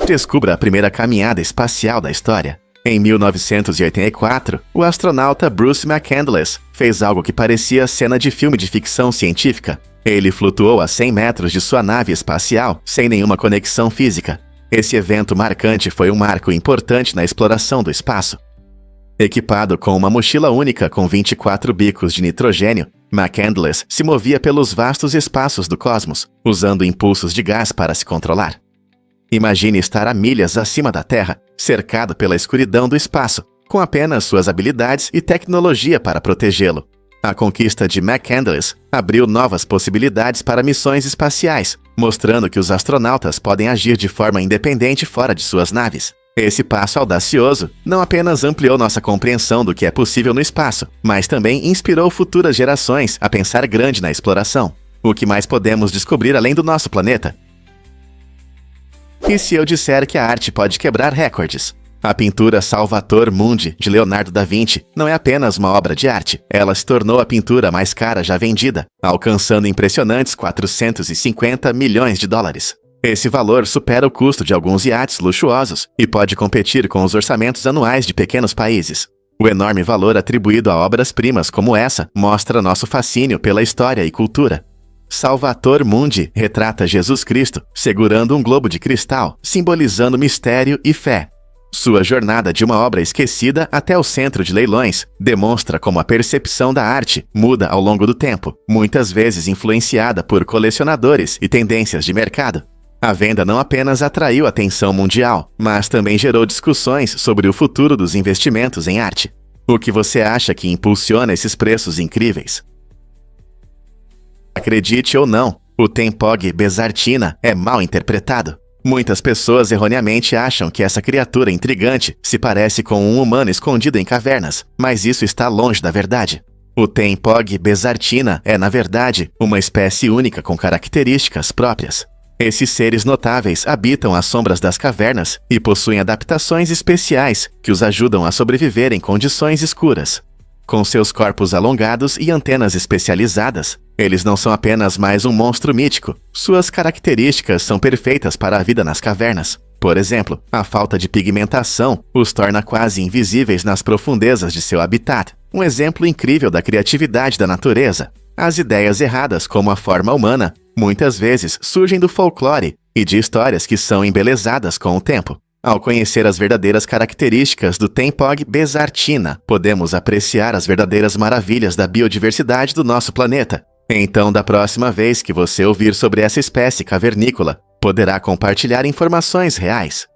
Speaker 1: Descubra a primeira caminhada espacial da história. Em 1984, o astronauta Bruce McCandless fez algo que parecia cena de filme de ficção científica. Ele flutuou a 100 metros de sua nave espacial sem nenhuma conexão física. Esse evento marcante foi um marco importante na exploração do espaço. Equipado com uma mochila única com 24 bicos de nitrogênio, McCandless se movia pelos vastos espaços do cosmos, usando impulsos de gás para se controlar. Imagine estar a milhas acima da Terra, cercado pela escuridão do espaço, com apenas suas habilidades e tecnologia para protegê-lo. A conquista de McCandless abriu novas possibilidades para missões espaciais, mostrando que os astronautas podem agir de forma independente fora de suas naves. Esse passo audacioso não apenas ampliou nossa compreensão do que é possível no espaço, mas também inspirou futuras gerações a pensar grande na exploração. O que mais podemos descobrir além do nosso planeta? E se eu disser que a arte pode quebrar recordes? A pintura Salvator Mundi, de Leonardo da Vinci, não é apenas uma obra de arte. Ela se tornou a pintura mais cara já vendida, alcançando impressionantes 450 milhões de dólares. Esse valor supera o custo de alguns iates luxuosos e pode competir com os orçamentos anuais de pequenos países. O enorme valor atribuído a obras-primas como essa mostra nosso fascínio pela história e cultura. Salvator Mundi retrata Jesus Cristo segurando um globo de cristal, simbolizando mistério e fé. Sua jornada de uma obra esquecida até o centro de leilões demonstra como a percepção da arte muda ao longo do tempo, muitas vezes influenciada por colecionadores e tendências de mercado. A venda não apenas atraiu atenção mundial, mas também gerou discussões sobre o futuro dos investimentos em arte. O que você acha que impulsiona esses preços incríveis? Acredite ou não, o Tempog Besartina é mal interpretado. Muitas pessoas erroneamente acham que essa criatura intrigante se parece com um humano escondido em cavernas, mas isso está longe da verdade. O Tempog Besartina é, na verdade, uma espécie única com características próprias. Esses seres notáveis habitam as sombras das cavernas e possuem adaptações especiais que os ajudam a sobreviver em condições escuras. Com seus corpos alongados e antenas especializadas, eles não são apenas mais um monstro mítico. Suas características são perfeitas para a vida nas cavernas. Por exemplo, a falta de pigmentação os torna quase invisíveis nas profundezas de seu habitat. Um exemplo incrível da criatividade da natureza. As ideias erradas, como a forma humana, muitas vezes surgem do folclore e de histórias que são embelezadas com o tempo. Ao conhecer as verdadeiras características do Tempog Besartina, podemos apreciar as verdadeiras maravilhas da biodiversidade do nosso planeta. Então, da próxima vez que você ouvir sobre essa espécie cavernícola, poderá compartilhar informações reais.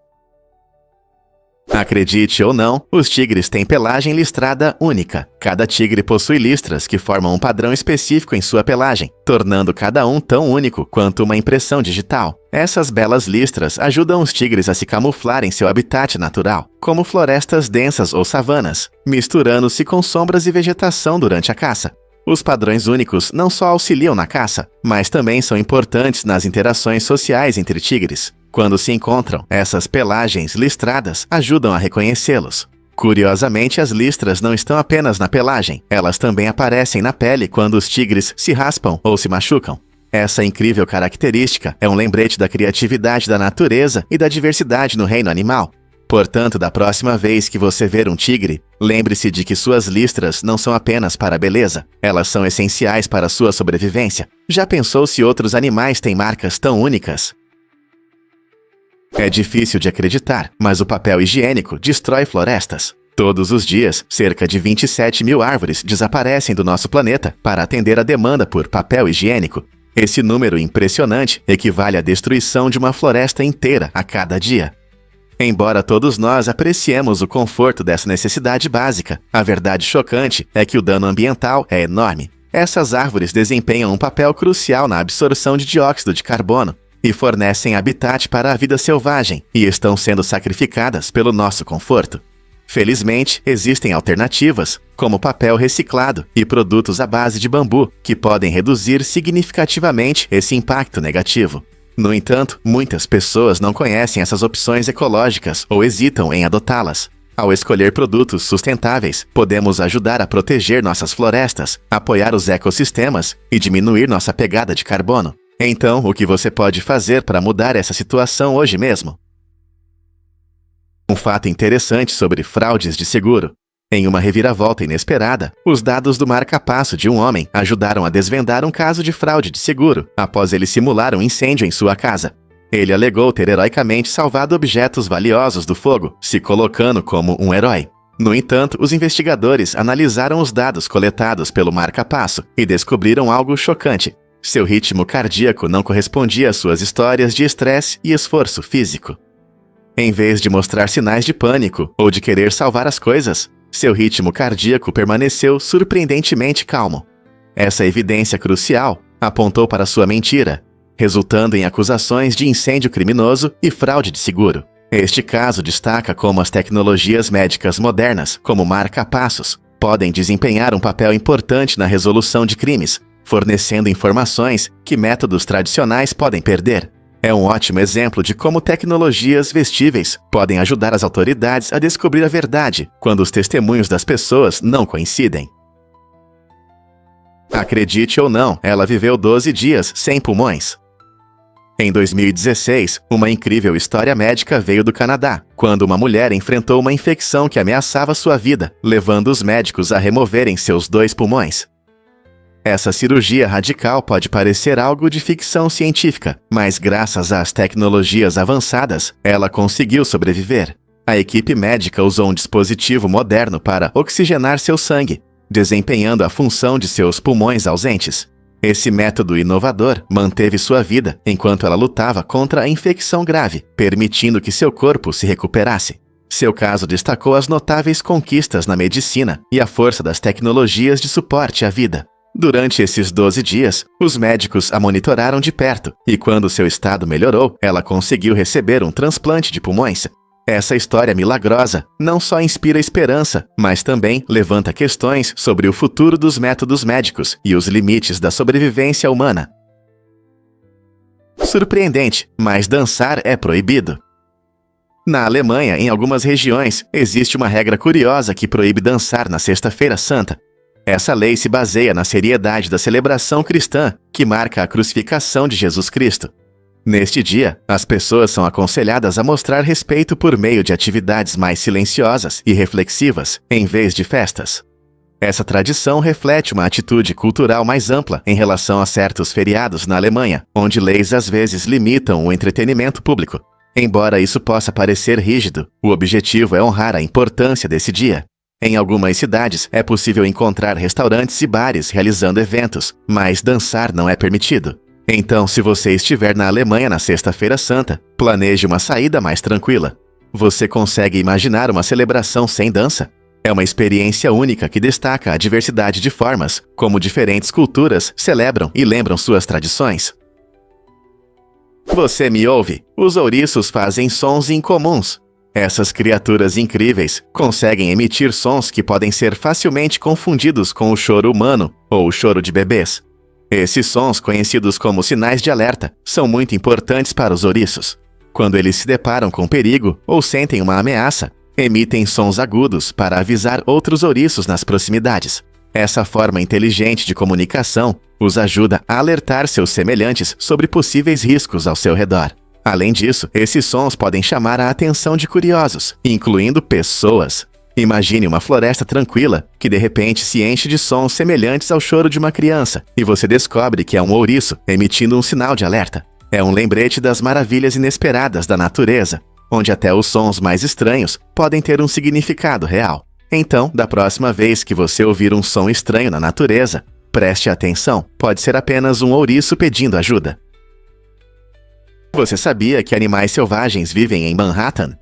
Speaker 1: Acredite ou não, os tigres têm pelagem listrada única. Cada tigre possui listras que formam um padrão específico em sua pelagem, tornando cada um tão único quanto uma impressão digital. Essas belas listras ajudam os tigres a se camuflar em seu habitat natural, como florestas densas ou savanas, misturando-se com sombras e vegetação durante a caça. Os padrões únicos não só auxiliam na caça, mas também são importantes nas interações sociais entre tigres. Quando se encontram, essas pelagens listradas ajudam a reconhecê-los. Curiosamente, as listras não estão apenas na pelagem, elas também aparecem na pele quando os tigres se raspam ou se machucam. Essa incrível característica é um lembrete da criatividade da natureza e da diversidade no reino animal. Portanto, da próxima vez que você ver um tigre, lembre-se de que suas listras não são apenas para a beleza, elas são essenciais para a sua sobrevivência. Já pensou se outros animais têm marcas tão únicas? É difícil de acreditar, mas o papel higiênico destrói florestas. Todos os dias, cerca de 27 mil árvores desaparecem do nosso planeta para atender a demanda por papel higiênico. Esse número impressionante equivale à destruição de uma floresta inteira a cada dia. Embora todos nós apreciemos o conforto dessa necessidade básica, a verdade chocante é que o dano ambiental é enorme. Essas árvores desempenham um papel crucial na absorção de dióxido de carbono e fornecem habitat para a vida selvagem e estão sendo sacrificadas pelo nosso conforto. Felizmente, existem alternativas, como papel reciclado e produtos à base de bambu, que podem reduzir significativamente esse impacto negativo. No entanto, muitas pessoas não conhecem essas opções ecológicas ou hesitam em adotá-las. Ao escolher produtos sustentáveis, podemos ajudar a proteger nossas florestas, apoiar os ecossistemas e diminuir nossa pegada de carbono. Então, o que você pode fazer para mudar essa situação hoje mesmo? Um fato interessante sobre fraudes de seguro. Em uma reviravolta inesperada, os dados do marca-passo de um homem ajudaram a desvendar um caso de fraude de seguro, após ele simular um incêndio em sua casa. Ele alegou ter heroicamente salvado objetos valiosos do fogo, se colocando como um herói. No entanto, os investigadores analisaram os dados coletados pelo marca-passo e descobriram algo chocante. Seu ritmo cardíaco não correspondia às suas histórias de estresse e esforço físico. Em vez de mostrar sinais de pânico ou de querer salvar as coisas, seu ritmo cardíaco permaneceu surpreendentemente calmo. Essa evidência crucial apontou para sua mentira, resultando em acusações de incêndio criminoso e fraude de seguro. Este caso destaca como as tecnologias médicas modernas, como marca-passos, podem desempenhar um papel importante na resolução de crimes, fornecendo informações que métodos tradicionais podem perder. É um ótimo exemplo de como tecnologias vestíveis podem ajudar as autoridades a descobrir a verdade quando os testemunhos das pessoas não coincidem. Acredite ou não, ela viveu 12 dias sem pulmões. Em 2016, uma incrível história médica veio do Canadá, quando uma mulher enfrentou uma infecção que ameaçava sua vida, levando os médicos a removerem seus 2 pulmões. Essa cirurgia radical pode parecer algo de ficção científica, mas graças às tecnologias avançadas, ela conseguiu sobreviver. A equipe médica usou um dispositivo moderno para oxigenar seu sangue, desempenhando a função de seus pulmões ausentes. Esse método inovador manteve sua vida enquanto ela lutava contra a infecção grave, permitindo que seu corpo se recuperasse. Seu caso destacou as notáveis conquistas na medicina e a força das tecnologias de suporte à vida. Durante esses 12 dias, os médicos a monitoraram de perto e quando seu estado melhorou, ela conseguiu receber um transplante de pulmões. Essa história milagrosa não só inspira esperança, mas também levanta questões sobre o futuro dos métodos médicos e os limites da sobrevivência humana. Surpreendente, mas dançar é proibido. Na Alemanha, em algumas regiões, existe uma regra curiosa que proíbe dançar na Sexta-feira Santa. Essa lei se baseia na seriedade da celebração cristã, que marca a crucificação de Jesus Cristo. Neste dia, as pessoas são aconselhadas a mostrar respeito por meio de atividades mais silenciosas e reflexivas, em vez de festas. Essa tradição reflete uma atitude cultural mais ampla em relação a certos feriados na Alemanha, onde leis às vezes limitam o entretenimento público. Embora isso possa parecer rígido, o objetivo é honrar a importância desse dia. Em algumas cidades, é possível encontrar restaurantes e bares realizando eventos, mas dançar não é permitido. Então, se você estiver na Alemanha na Sexta-feira Santa, planeje uma saída mais tranquila. Você consegue imaginar uma celebração sem dança? É uma experiência única que destaca a diversidade de formas como diferentes culturas celebram e lembram suas tradições. Você me ouve? Os ouriços fazem sons incomuns. Essas criaturas incríveis conseguem emitir sons que podem ser facilmente confundidos com o choro humano ou o choro de bebês. Esses sons, conhecidos como sinais de alerta, são muito importantes para os ouriços. Quando eles se deparam com perigo ou sentem uma ameaça, emitem sons agudos para avisar outros ouriços nas proximidades. Essa forma inteligente de comunicação os ajuda a alertar seus semelhantes sobre possíveis riscos ao seu redor. Além disso, esses sons podem chamar a atenção de curiosos, incluindo pessoas. Imagine uma floresta tranquila, que de repente se enche de sons semelhantes ao choro de uma criança, e você descobre que é um ouriço emitindo um sinal de alerta. É um lembrete das maravilhas inesperadas da natureza, onde até os sons mais estranhos podem ter um significado real. Então, da próxima vez que você ouvir um som estranho na natureza, preste atenção, pode ser apenas um ouriço pedindo ajuda. Você sabia que animais selvagens vivem em Manhattan?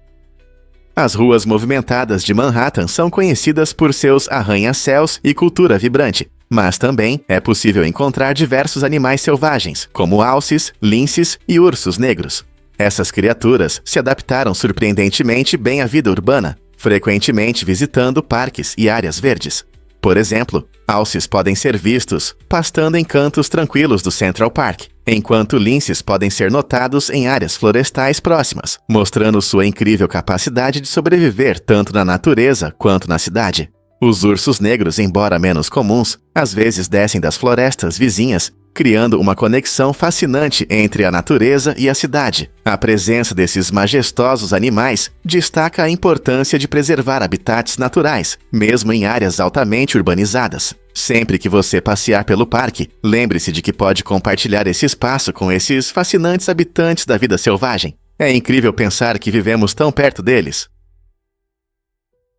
Speaker 1: As ruas movimentadas de Manhattan são conhecidas por seus arranha-céus e cultura vibrante, mas também é possível encontrar diversos animais selvagens, como alces, linces e ursos negros. Essas criaturas se adaptaram surpreendentemente bem à vida urbana, frequentemente visitando parques e áreas verdes. Por exemplo, alces podem ser vistos pastando em cantos tranquilos do Central Park, enquanto linces podem ser notados em áreas florestais próximas, mostrando sua incrível capacidade de sobreviver tanto na natureza quanto na cidade. Os ursos negros, embora menos comuns, às vezes descem das florestas vizinhas, criando uma conexão fascinante entre a natureza e a cidade. A presença desses majestosos animais destaca a importância de preservar habitats naturais, mesmo em áreas altamente urbanizadas. Sempre que você passear pelo parque, lembre-se de que pode compartilhar esse espaço com esses fascinantes habitantes da vida selvagem. É incrível pensar que vivemos tão perto deles.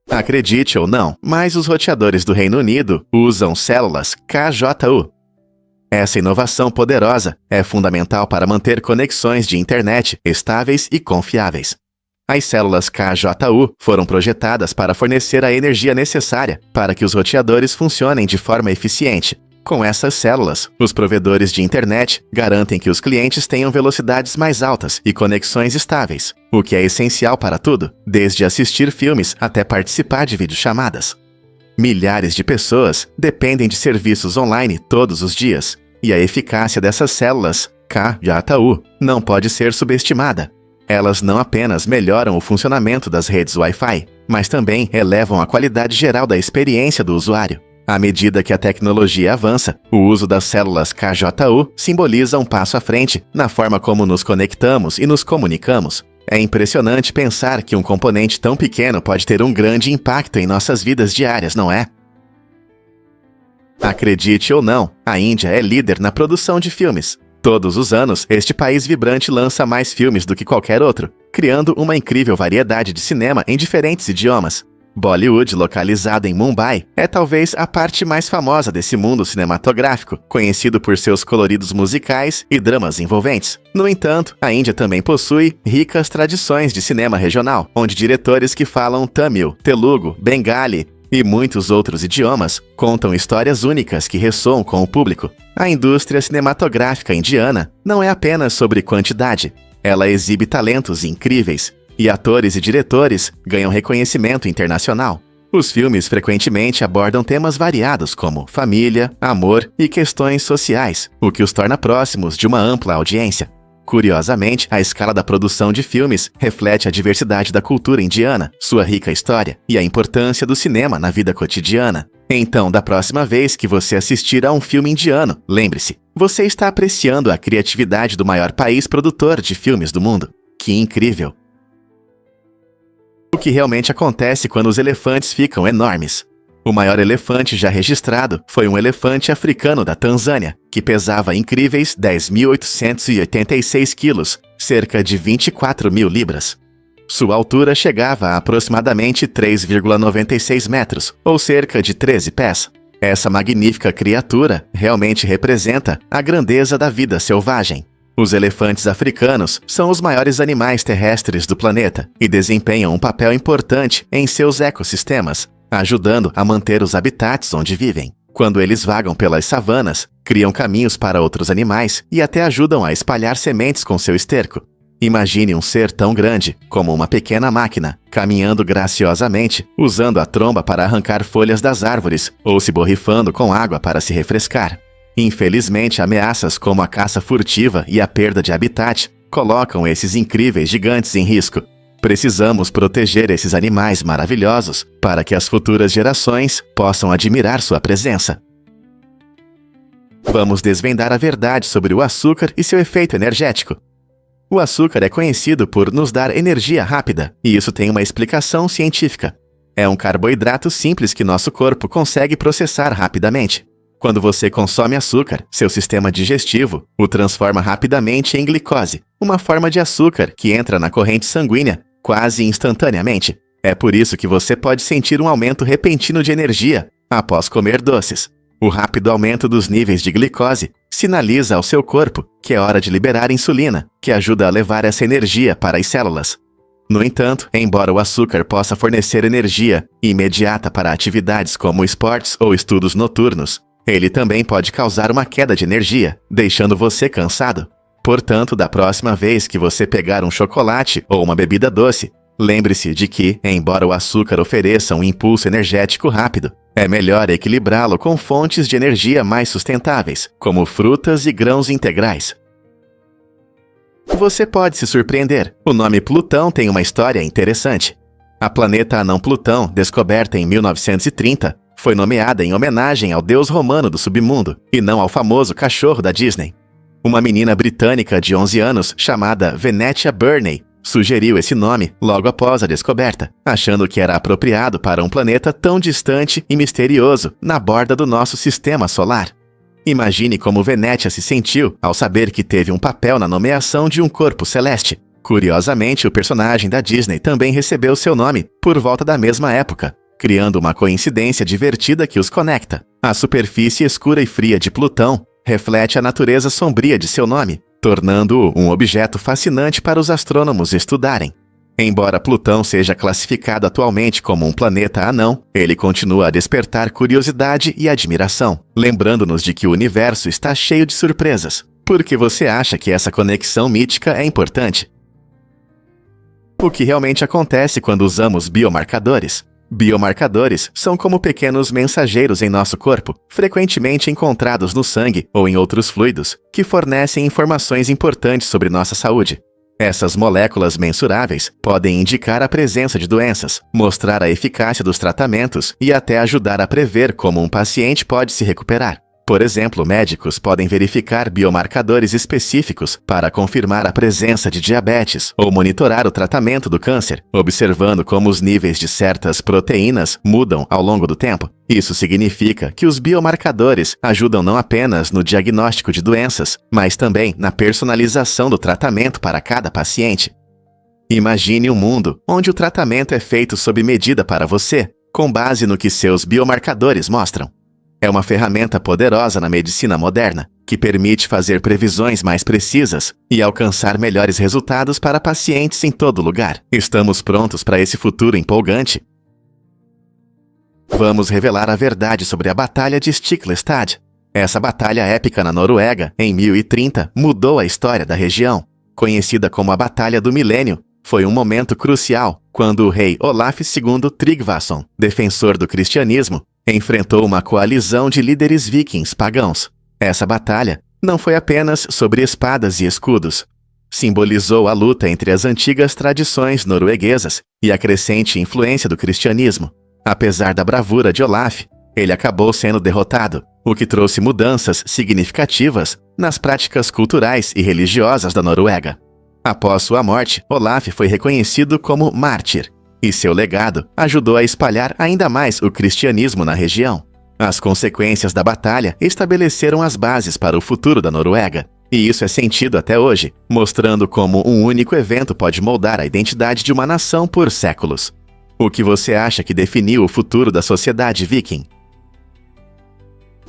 Speaker 1: Acredite ou não, mas os roteadores do Reino Unido usam células KJU. Essa inovação poderosa é fundamental para manter conexões de internet estáveis e confiáveis. As células KJU foram projetadas para fornecer a energia necessária para que os roteadores funcionem de forma eficiente. Com essas células, os provedores de internet garantem que os clientes tenham velocidades mais altas e conexões estáveis, o que é essencial para tudo, desde assistir filmes até participar de videochamadas. Milhares de pessoas dependem de serviços online todos os dias, e a eficácia dessas células, KJU, não pode ser subestimada. Elas não apenas melhoram o funcionamento das redes Wi-Fi, mas também elevam a qualidade geral da experiência do usuário. À medida que a tecnologia avança, o uso das células KJU simboliza um passo à frente na forma como nos conectamos e nos comunicamos. É impressionante pensar que um componente tão pequeno pode ter um grande impacto em nossas vidas diárias, não é? Acredite ou não, a Índia é líder na produção de filmes. Todos os anos, este país vibrante lança mais filmes do que qualquer outro, criando uma incrível variedade de cinema em diferentes idiomas. Bollywood, localizado em Mumbai, é talvez a parte mais famosa desse mundo cinematográfico, conhecido por seus coloridos musicais e dramas envolventes. No entanto, a Índia também possui ricas tradições de cinema regional, onde diretores que falam Tamil, Telugu, Bengali e muitos outros idiomas contam histórias únicas que ressoam com o público. A indústria cinematográfica indiana não é apenas sobre quantidade, ela exibe talentos incríveis, e atores e diretores ganham reconhecimento internacional. Os filmes frequentemente abordam temas variados como família, amor e questões sociais, o que os torna próximos de uma ampla audiência. Curiosamente, a escala da produção de filmes reflete a diversidade da cultura indiana, sua rica história e a importância do cinema na vida cotidiana. Então, da próxima vez que você assistir a um filme indiano, lembre-se, você está apreciando a criatividade do maior país produtor de filmes do mundo. Que incrível! O que realmente acontece quando os elefantes ficam enormes? O maior elefante já registrado foi um elefante africano da Tanzânia, que pesava incríveis 10.886 quilos, cerca de 24.000 libras. Sua altura chegava a aproximadamente 3,96 metros, ou cerca de 13 pés. Essa magnífica criatura realmente representa a grandeza da vida selvagem. Os elefantes africanos são os maiores animais terrestres do planeta e desempenham um papel importante em seus ecossistemas, ajudando a manter os habitats onde vivem. Quando eles vagam pelas savanas, criam caminhos para outros animais e até ajudam a espalhar sementes com seu esterco. Imagine um ser tão grande, como uma pequena máquina, caminhando graciosamente, usando a tromba para arrancar folhas das árvores ou se borrifando com água para se refrescar. Infelizmente, ameaças como a caça furtiva e a perda de habitat colocam esses incríveis gigantes em risco. Precisamos proteger esses animais maravilhosos para que as futuras gerações possam admirar sua presença. Vamos desvendar a verdade sobre o açúcar e seu efeito energético. O açúcar é conhecido por nos dar energia rápida, e isso tem uma explicação científica. É um carboidrato simples que nosso corpo consegue processar rapidamente. Quando você consome açúcar, seu sistema digestivo o transforma rapidamente em glicose, uma forma de açúcar que entra na corrente sanguínea quase instantaneamente. É por isso que você pode sentir um aumento repentino de energia após comer doces. O rápido aumento dos níveis de glicose sinaliza ao seu corpo que é hora de liberar insulina, que ajuda a levar essa energia para as células. No entanto, embora o açúcar possa fornecer energia imediata para atividades como esportes ou estudos noturnos, ele também pode causar uma queda de energia, deixando você cansado. Portanto, da próxima vez que você pegar um chocolate ou uma bebida doce, lembre-se de que, embora o açúcar ofereça um impulso energético rápido, é melhor equilibrá-lo com fontes de energia mais sustentáveis, como frutas e grãos integrais. Você pode se surpreender. O nome Plutão tem uma história interessante. A planeta anã Plutão, descoberta em 1930, foi nomeada em homenagem ao deus romano do submundo, e não ao famoso cachorro da Disney. Uma menina britânica de 11 anos, chamada Venetia Burney, sugeriu esse nome logo após a descoberta, achando que era apropriado para um planeta tão distante e misterioso na borda do nosso sistema solar. Imagine como Venetia se sentiu ao saber que teve um papel na nomeação de um corpo celeste. Curiosamente, o personagem da Disney também recebeu seu nome por volta da mesma época, criando uma coincidência divertida que os conecta. A superfície escura e fria de Plutão reflete a natureza sombria de seu nome, tornando-o um objeto fascinante para os astrônomos estudarem. Embora Plutão seja classificado atualmente como um planeta anão, ele continua a despertar curiosidade e admiração, lembrando-nos de que o universo está cheio de surpresas. Por que você acha que essa conexão mítica é importante? O que realmente acontece quando usamos biomarcadores? Biomarcadores são como pequenos mensageiros em nosso corpo, frequentemente encontrados no sangue ou em outros fluidos, que fornecem informações importantes sobre nossa saúde. Essas moléculas mensuráveis podem indicar a presença de doenças, mostrar a eficácia dos tratamentos e até ajudar a prever como um paciente pode se recuperar. Por exemplo, médicos podem verificar biomarcadores específicos para confirmar a presença de diabetes ou monitorar o tratamento do câncer, observando como os níveis de certas proteínas mudam ao longo do tempo. Isso significa que os biomarcadores ajudam não apenas no diagnóstico de doenças, mas também na personalização do tratamento para cada paciente. Imagine um mundo onde o tratamento é feito sob medida para você, com base no que seus biomarcadores mostram. É uma ferramenta poderosa na medicina moderna, que permite fazer previsões mais precisas e alcançar melhores resultados para pacientes em todo lugar. Estamos prontos para esse futuro empolgante? Vamos revelar a verdade sobre a Batalha de Stiklestad. Essa batalha épica na Noruega, em 1030, mudou a história da região. Conhecida como a Batalha do Milênio, foi um momento crucial quando o rei Olaf II Tryggvason, defensor do cristianismo, enfrentou uma coalizão de líderes vikings pagãos. Essa batalha não foi apenas sobre espadas e escudos. Simbolizou a luta entre as antigas tradições norueguesas e a crescente influência do cristianismo. Apesar da bravura de Olaf, ele acabou sendo derrotado, o que trouxe mudanças significativas nas práticas culturais e religiosas da Noruega. Após sua morte, Olaf foi reconhecido como mártir, e seu legado ajudou a espalhar ainda mais o cristianismo na região. As consequências da batalha estabeleceram as bases para o futuro da Noruega, e isso é sentido até hoje, mostrando como um único evento pode moldar a identidade de uma nação por séculos. O que você acha que definiu o futuro da sociedade viking?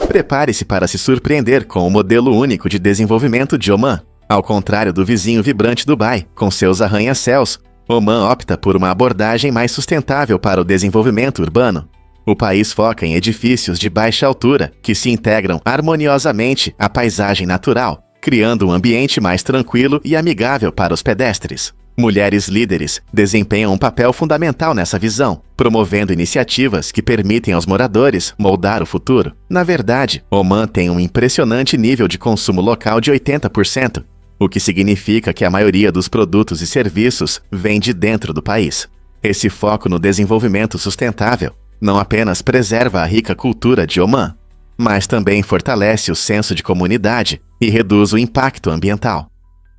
Speaker 1: Prepare-se para se surpreender com o modelo único de desenvolvimento de Oman. Ao contrário do vizinho vibrante Dubai, com seus arranha-céus, Oman opta por uma abordagem mais sustentável para o desenvolvimento urbano. O país foca em edifícios de baixa altura que se integram harmoniosamente à paisagem natural, criando um ambiente mais tranquilo e amigável para os pedestres. Mulheres líderes desempenham um papel fundamental nessa visão, promovendo iniciativas que permitem aos moradores moldar o futuro. Na verdade, Oman tem um impressionante nível de consumo local de 80%, o que significa que a maioria dos produtos e serviços vem de dentro do país. Esse foco no desenvolvimento sustentável não apenas preserva a rica cultura de Oman, mas também fortalece o senso de comunidade e reduz o impacto ambiental.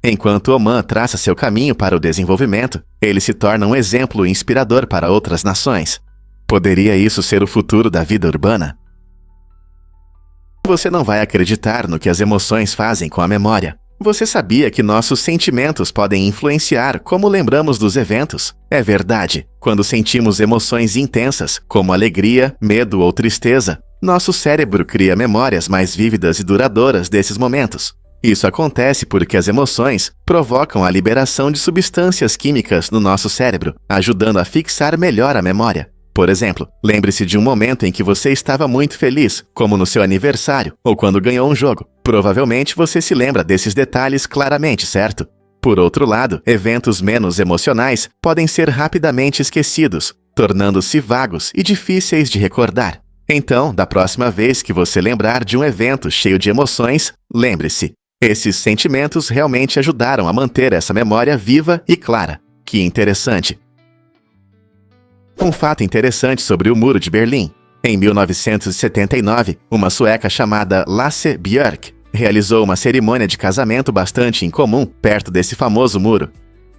Speaker 1: Enquanto Oman traça seu caminho para o desenvolvimento, ele se torna um exemplo inspirador para outras nações. Poderia isso ser o futuro da vida urbana? Você não vai acreditar no que as emoções fazem com a memória. Você sabia que nossos sentimentos podem influenciar como lembramos dos eventos? É verdade. Quando sentimos emoções intensas, como alegria, medo ou tristeza, nosso cérebro cria memórias mais vívidas e duradouras desses momentos. Isso acontece porque as emoções provocam a liberação de substâncias químicas no nosso cérebro, ajudando a fixar melhor a memória. Por exemplo, lembre-se de um momento em que você estava muito feliz, como no seu aniversário ou quando ganhou um jogo. Provavelmente você se lembra desses detalhes claramente, certo? Por outro lado, eventos menos emocionais podem ser rapidamente esquecidos, tornando-se vagos e difíceis de recordar. Então, da próxima vez que você lembrar de um evento cheio de emoções, lembre-se: esses sentimentos realmente ajudaram a manter essa memória viva e clara. Que interessante! Um fato interessante sobre o Muro de Berlim. Em 1979, uma sueca chamada Lasse Björk realizou uma cerimônia de casamento bastante incomum perto desse famoso muro.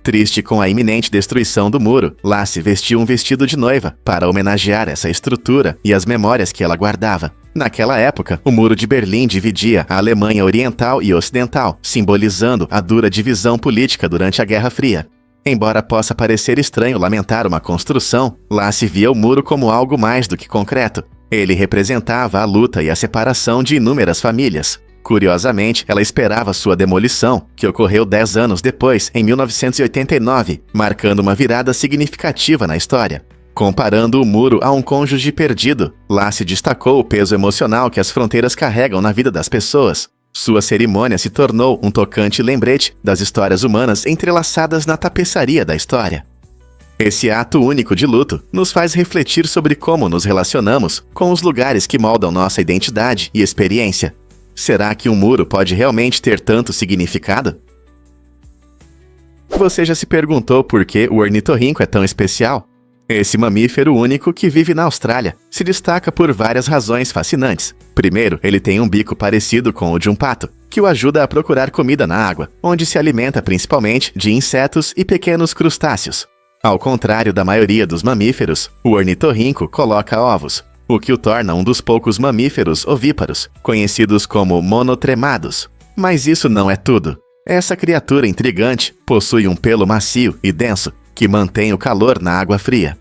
Speaker 1: Triste com a iminente destruição do muro, Lasse vestiu um vestido de noiva para homenagear essa estrutura e as memórias que ela guardava. Naquela época, o Muro de Berlim dividia a Alemanha Oriental e Ocidental, simbolizando a dura divisão política durante a Guerra Fria. Embora possa parecer estranho lamentar uma construção, Lasse via o muro como algo mais do que concreto. Ele representava a luta e a separação de inúmeras famílias. Curiosamente, ela esperava sua demolição, que ocorreu 10 anos depois, em 1989, marcando uma virada significativa na história. Comparando o muro a um cônjuge perdido, lá se destacou o peso emocional que as fronteiras carregam na vida das pessoas. Sua cerimônia se tornou um tocante lembrete das histórias humanas entrelaçadas na tapeçaria da história. Esse ato único de luto nos faz refletir sobre como nos relacionamos com os lugares que moldam nossa identidade e experiência. Será que um muro pode realmente ter tanto significado? Você já se perguntou por que o ornitorrinco é tão especial? Esse mamífero único que vive na Austrália se destaca por várias razões fascinantes. Primeiro, ele tem um bico parecido com o de um pato, que o ajuda a procurar comida na água, onde se alimenta principalmente de insetos e pequenos crustáceos. Ao contrário da maioria dos mamíferos, o ornitorrinco coloca ovos, o que o torna um dos poucos mamíferos ovíparos, conhecidos como monotremados. Mas isso não é tudo. Essa criatura intrigante possui um pelo macio e denso, que mantém o calor na água fria.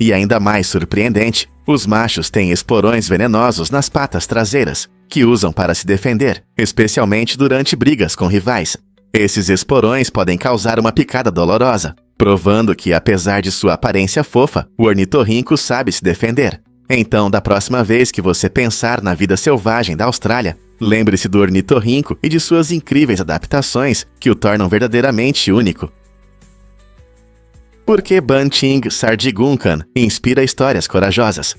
Speaker 1: E ainda mais surpreendente, os machos têm esporões venenosos nas patas traseiras, que usam para se defender, especialmente durante brigas com rivais. Esses esporões podem causar uma picada dolorosa, provando que, apesar de sua aparência fofa, o ornitorrinco sabe se defender. Então, da próxima vez que você pensar na vida selvagem da Austrália, lembre-se do ornitorrinco e de suas incríveis adaptações que o tornam verdadeiramente único. Por que Banting Sardigunkan inspira histórias corajosas?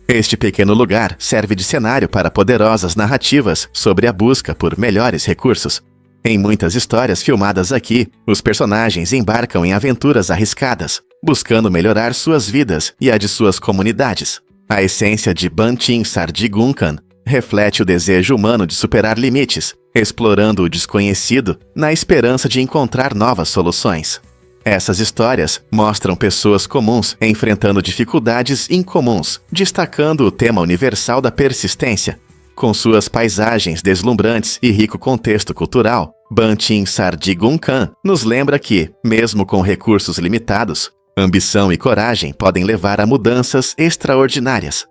Speaker 1: Este pequeno lugar serve de cenário para poderosas narrativas sobre a busca por melhores recursos. Em muitas histórias filmadas aqui, os personagens embarcam em aventuras arriscadas, buscando melhorar suas vidas e a de suas comunidades. A essência de Banting Sardigunkan reflete o desejo humano de superar limites, explorando o desconhecido na esperança de encontrar novas soluções. Essas histórias mostram pessoas comuns enfrentando dificuldades incomuns, destacando o tema universal da persistência. Com suas paisagens deslumbrantes e rico contexto cultural, Banting Sardigunkan nos lembra que, mesmo com recursos limitados, ambição e coragem podem levar a mudanças extraordinárias.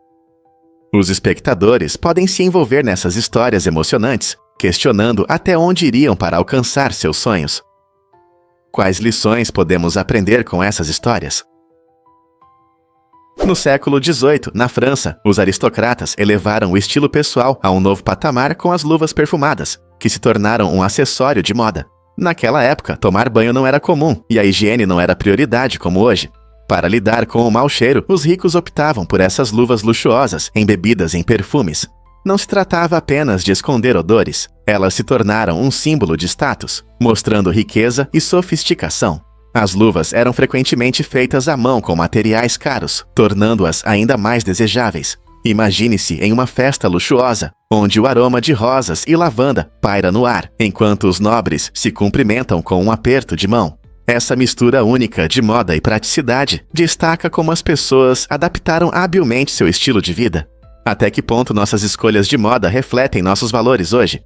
Speaker 1: Os espectadores podem se envolver nessas histórias emocionantes, questionando até onde iriam para alcançar seus sonhos. Quais lições podemos aprender com essas histórias? No século XVIII, na França, os aristocratas elevaram o estilo pessoal a um novo patamar com as luvas perfumadas, que se tornaram um acessório de moda. Naquela época, tomar banho não era comum e a higiene não era prioridade como hoje. Para lidar com o mau cheiro, os ricos optavam por essas luvas luxuosas embebidas em perfumes. Não se tratava apenas de esconder odores, elas se tornaram um símbolo de status, mostrando riqueza e sofisticação. As luvas eram frequentemente feitas à mão com materiais caros, tornando-as ainda mais desejáveis. Imagine-se em uma festa luxuosa, onde o aroma de rosas e lavanda paira no ar, enquanto os nobres se cumprimentam com um aperto de mão. Essa mistura única de moda e praticidade destaca como as pessoas adaptaram habilmente seu estilo de vida. Até que ponto nossas escolhas de moda refletem nossos valores hoje?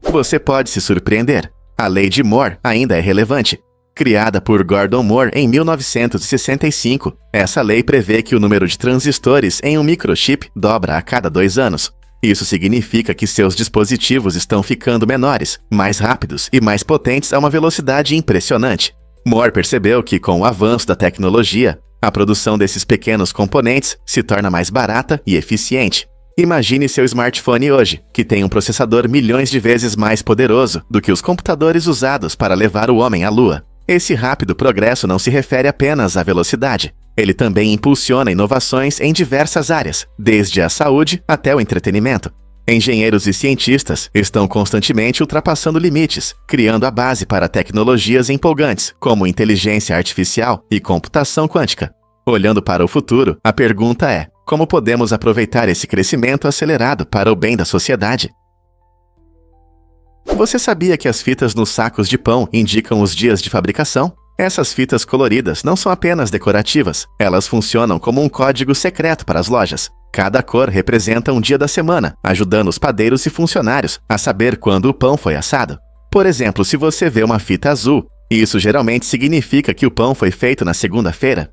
Speaker 1: Você pode se surpreender. A Lei de Moore ainda é relevante. Criada por Gordon Moore em 1965, essa lei prevê que o número de transistores em um microchip dobra a cada 2 anos. Isso significa que seus dispositivos estão ficando menores, mais rápidos e mais potentes a uma velocidade impressionante. Moore percebeu que, com o avanço da tecnologia, a produção desses pequenos componentes se torna mais barata e eficiente. Imagine seu smartphone hoje, que tem um processador milhões de vezes mais poderoso do que os computadores usados para levar o homem à Lua. Esse rápido progresso não se refere apenas à velocidade. Ele também impulsiona inovações em diversas áreas, desde a saúde até o entretenimento. Engenheiros e cientistas estão constantemente ultrapassando limites, criando a base para tecnologias empolgantes, como inteligência artificial e computação quântica. Olhando para o futuro, a pergunta é: como podemos aproveitar esse crescimento acelerado para o bem da sociedade? Você sabia que as fitas nos sacos de pão indicam os dias de fabricação? Essas fitas coloridas não são apenas decorativas, elas funcionam como um código secreto para as lojas. Cada cor representa um dia da semana, ajudando os padeiros e funcionários a saber quando o pão foi assado. Por exemplo, se você vê uma fita azul, isso geralmente significa que o pão foi feito na segunda-feira.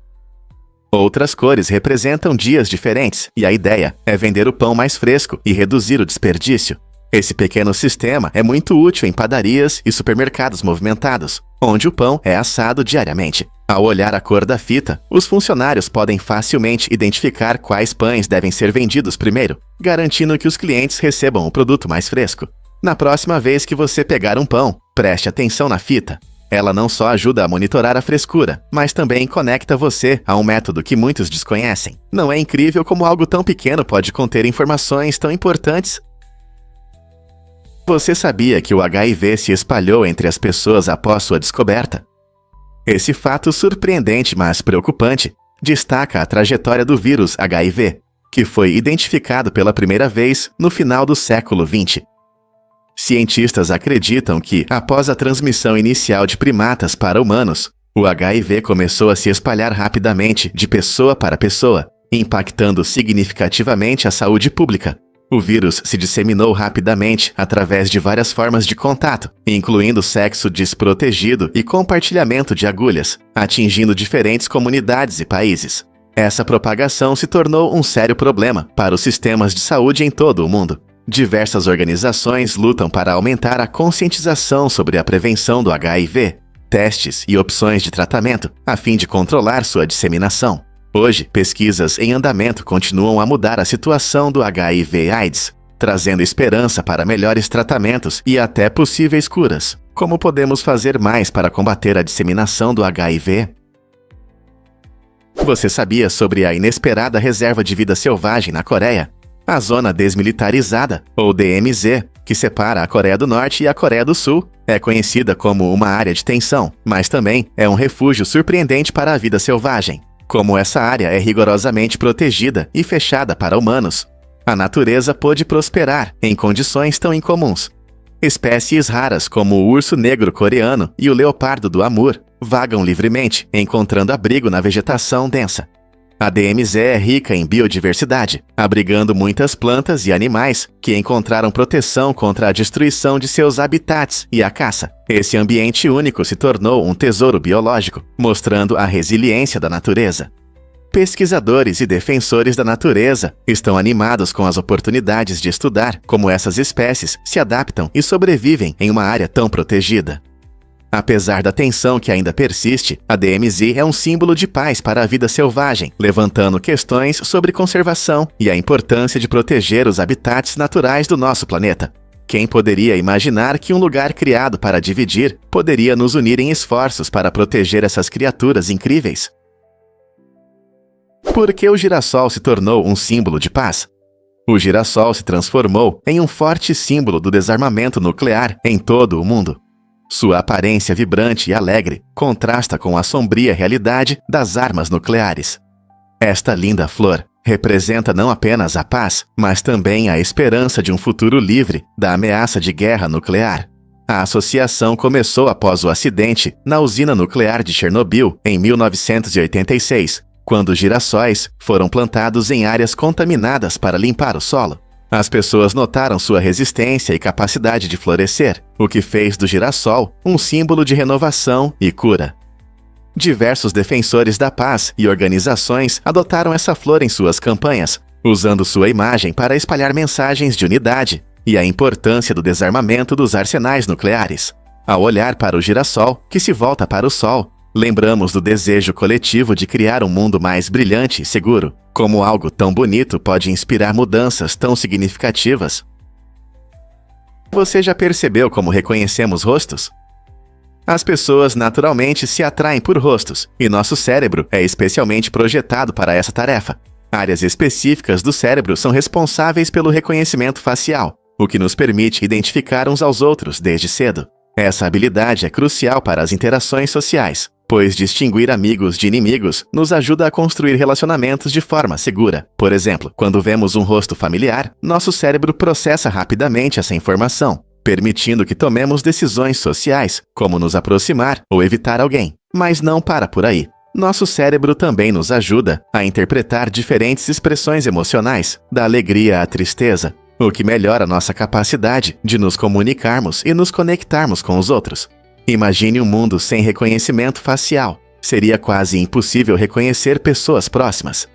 Speaker 1: Outras cores representam dias diferentes, e a ideia é vender o pão mais fresco e reduzir o desperdício. Esse pequeno sistema é muito útil em padarias e supermercados movimentados, onde o pão é assado diariamente. Ao olhar a cor da fita, os funcionários podem facilmente identificar quais pães devem ser vendidos primeiro, garantindo que os clientes recebam o produto mais fresco. Na próxima vez que você pegar um pão, preste atenção na fita. Ela não só ajuda a monitorar a frescura, mas também conecta você a um método que muitos desconhecem. Não é incrível como algo tão pequeno pode conter informações tão importantes? Você sabia que o HIV se espalhou entre as pessoas após sua descoberta? Esse fato surpreendente, mas preocupante, destaca a trajetória do vírus HIV, que foi identificado pela primeira vez no final do século XX. Cientistas acreditam que, após a transmissão inicial de primatas para humanos, o HIV começou a se espalhar rapidamente de pessoa para pessoa, impactando significativamente a saúde pública. O vírus se disseminou rapidamente através de várias formas de contato, incluindo sexo desprotegido e compartilhamento de agulhas, atingindo diferentes comunidades e países. Essa propagação se tornou um sério problema para os sistemas de saúde em todo o mundo. Diversas organizações lutam para aumentar a conscientização sobre a prevenção do HIV, testes e opções de tratamento, a fim de controlar sua disseminação. Hoje, pesquisas em andamento continuam a mudar a situação do HIV/AIDS, trazendo esperança para melhores tratamentos e até possíveis curas. Como podemos fazer mais para combater a disseminação do HIV? Você sabia sobre a inesperada reserva de vida selvagem na Coreia? A Zona Desmilitarizada, ou DMZ, que separa a Coreia do Norte e a Coreia do Sul, é conhecida como uma área de tensão, mas também é um refúgio surpreendente para a vida selvagem. Como essa área é rigorosamente protegida e fechada para humanos, a natureza pôde prosperar em condições tão incomuns. Espécies raras como o urso negro coreano e o leopardo do Amur vagam livremente, encontrando abrigo na vegetação densa. A DMZ é rica em biodiversidade, abrigando muitas plantas e animais que encontraram proteção contra a destruição de seus habitats e a caça. Esse ambiente único se tornou um tesouro biológico, mostrando a resiliência da natureza. Pesquisadores e defensores da natureza estão animados com as oportunidades de estudar como essas espécies se adaptam e sobrevivem em uma área tão protegida. Apesar da tensão que ainda persiste, a DMZ é um símbolo de paz para a vida selvagem, levantando questões sobre conservação e a importância de proteger os habitats naturais do nosso planeta. Quem poderia imaginar que um lugar criado para dividir poderia nos unir em esforços para proteger essas criaturas incríveis? Por que o girassol se tornou um símbolo de paz? O girassol se transformou em um forte símbolo do desarmamento nuclear em todo o mundo. Sua aparência vibrante e alegre contrasta com a sombria realidade das armas nucleares. Esta linda flor representa não apenas a paz, mas também a esperança de um futuro livre da ameaça de guerra nuclear. A associação começou após o acidente na usina nuclear de Chernobyl em 1986, quando girassóis foram plantados em áreas contaminadas para limpar o solo. As pessoas notaram sua resistência e capacidade de florescer, o que fez do girassol um símbolo de renovação e cura. Diversos defensores da paz e organizações adotaram essa flor em suas campanhas, usando sua imagem para espalhar mensagens de unidade e a importância do desarmamento dos arsenais nucleares. Ao olhar para o girassol, que se volta para o sol, lembramos do desejo coletivo de criar um mundo mais brilhante e seguro. Como algo tão bonito pode inspirar mudanças tão significativas? Você já percebeu como reconhecemos rostos? As pessoas naturalmente se atraem por rostos, e nosso cérebro é especialmente projetado para essa tarefa. Áreas específicas do cérebro são responsáveis pelo reconhecimento facial, o que nos permite identificar uns aos outros desde cedo. Essa habilidade é crucial para as interações sociais, pois distinguir amigos de inimigos nos ajuda a construir relacionamentos de forma segura. Por exemplo, quando vemos um rosto familiar, nosso cérebro processa rapidamente essa informação, permitindo que tomemos decisões sociais, como nos aproximar ou evitar alguém. Mas não para por aí. Nosso cérebro também nos ajuda a interpretar diferentes expressões emocionais, da alegria à tristeza, o que melhora nossa capacidade de nos comunicarmos e nos conectarmos com os outros. Imagine um mundo sem reconhecimento facial. seria quase impossível reconhecer pessoas próximas.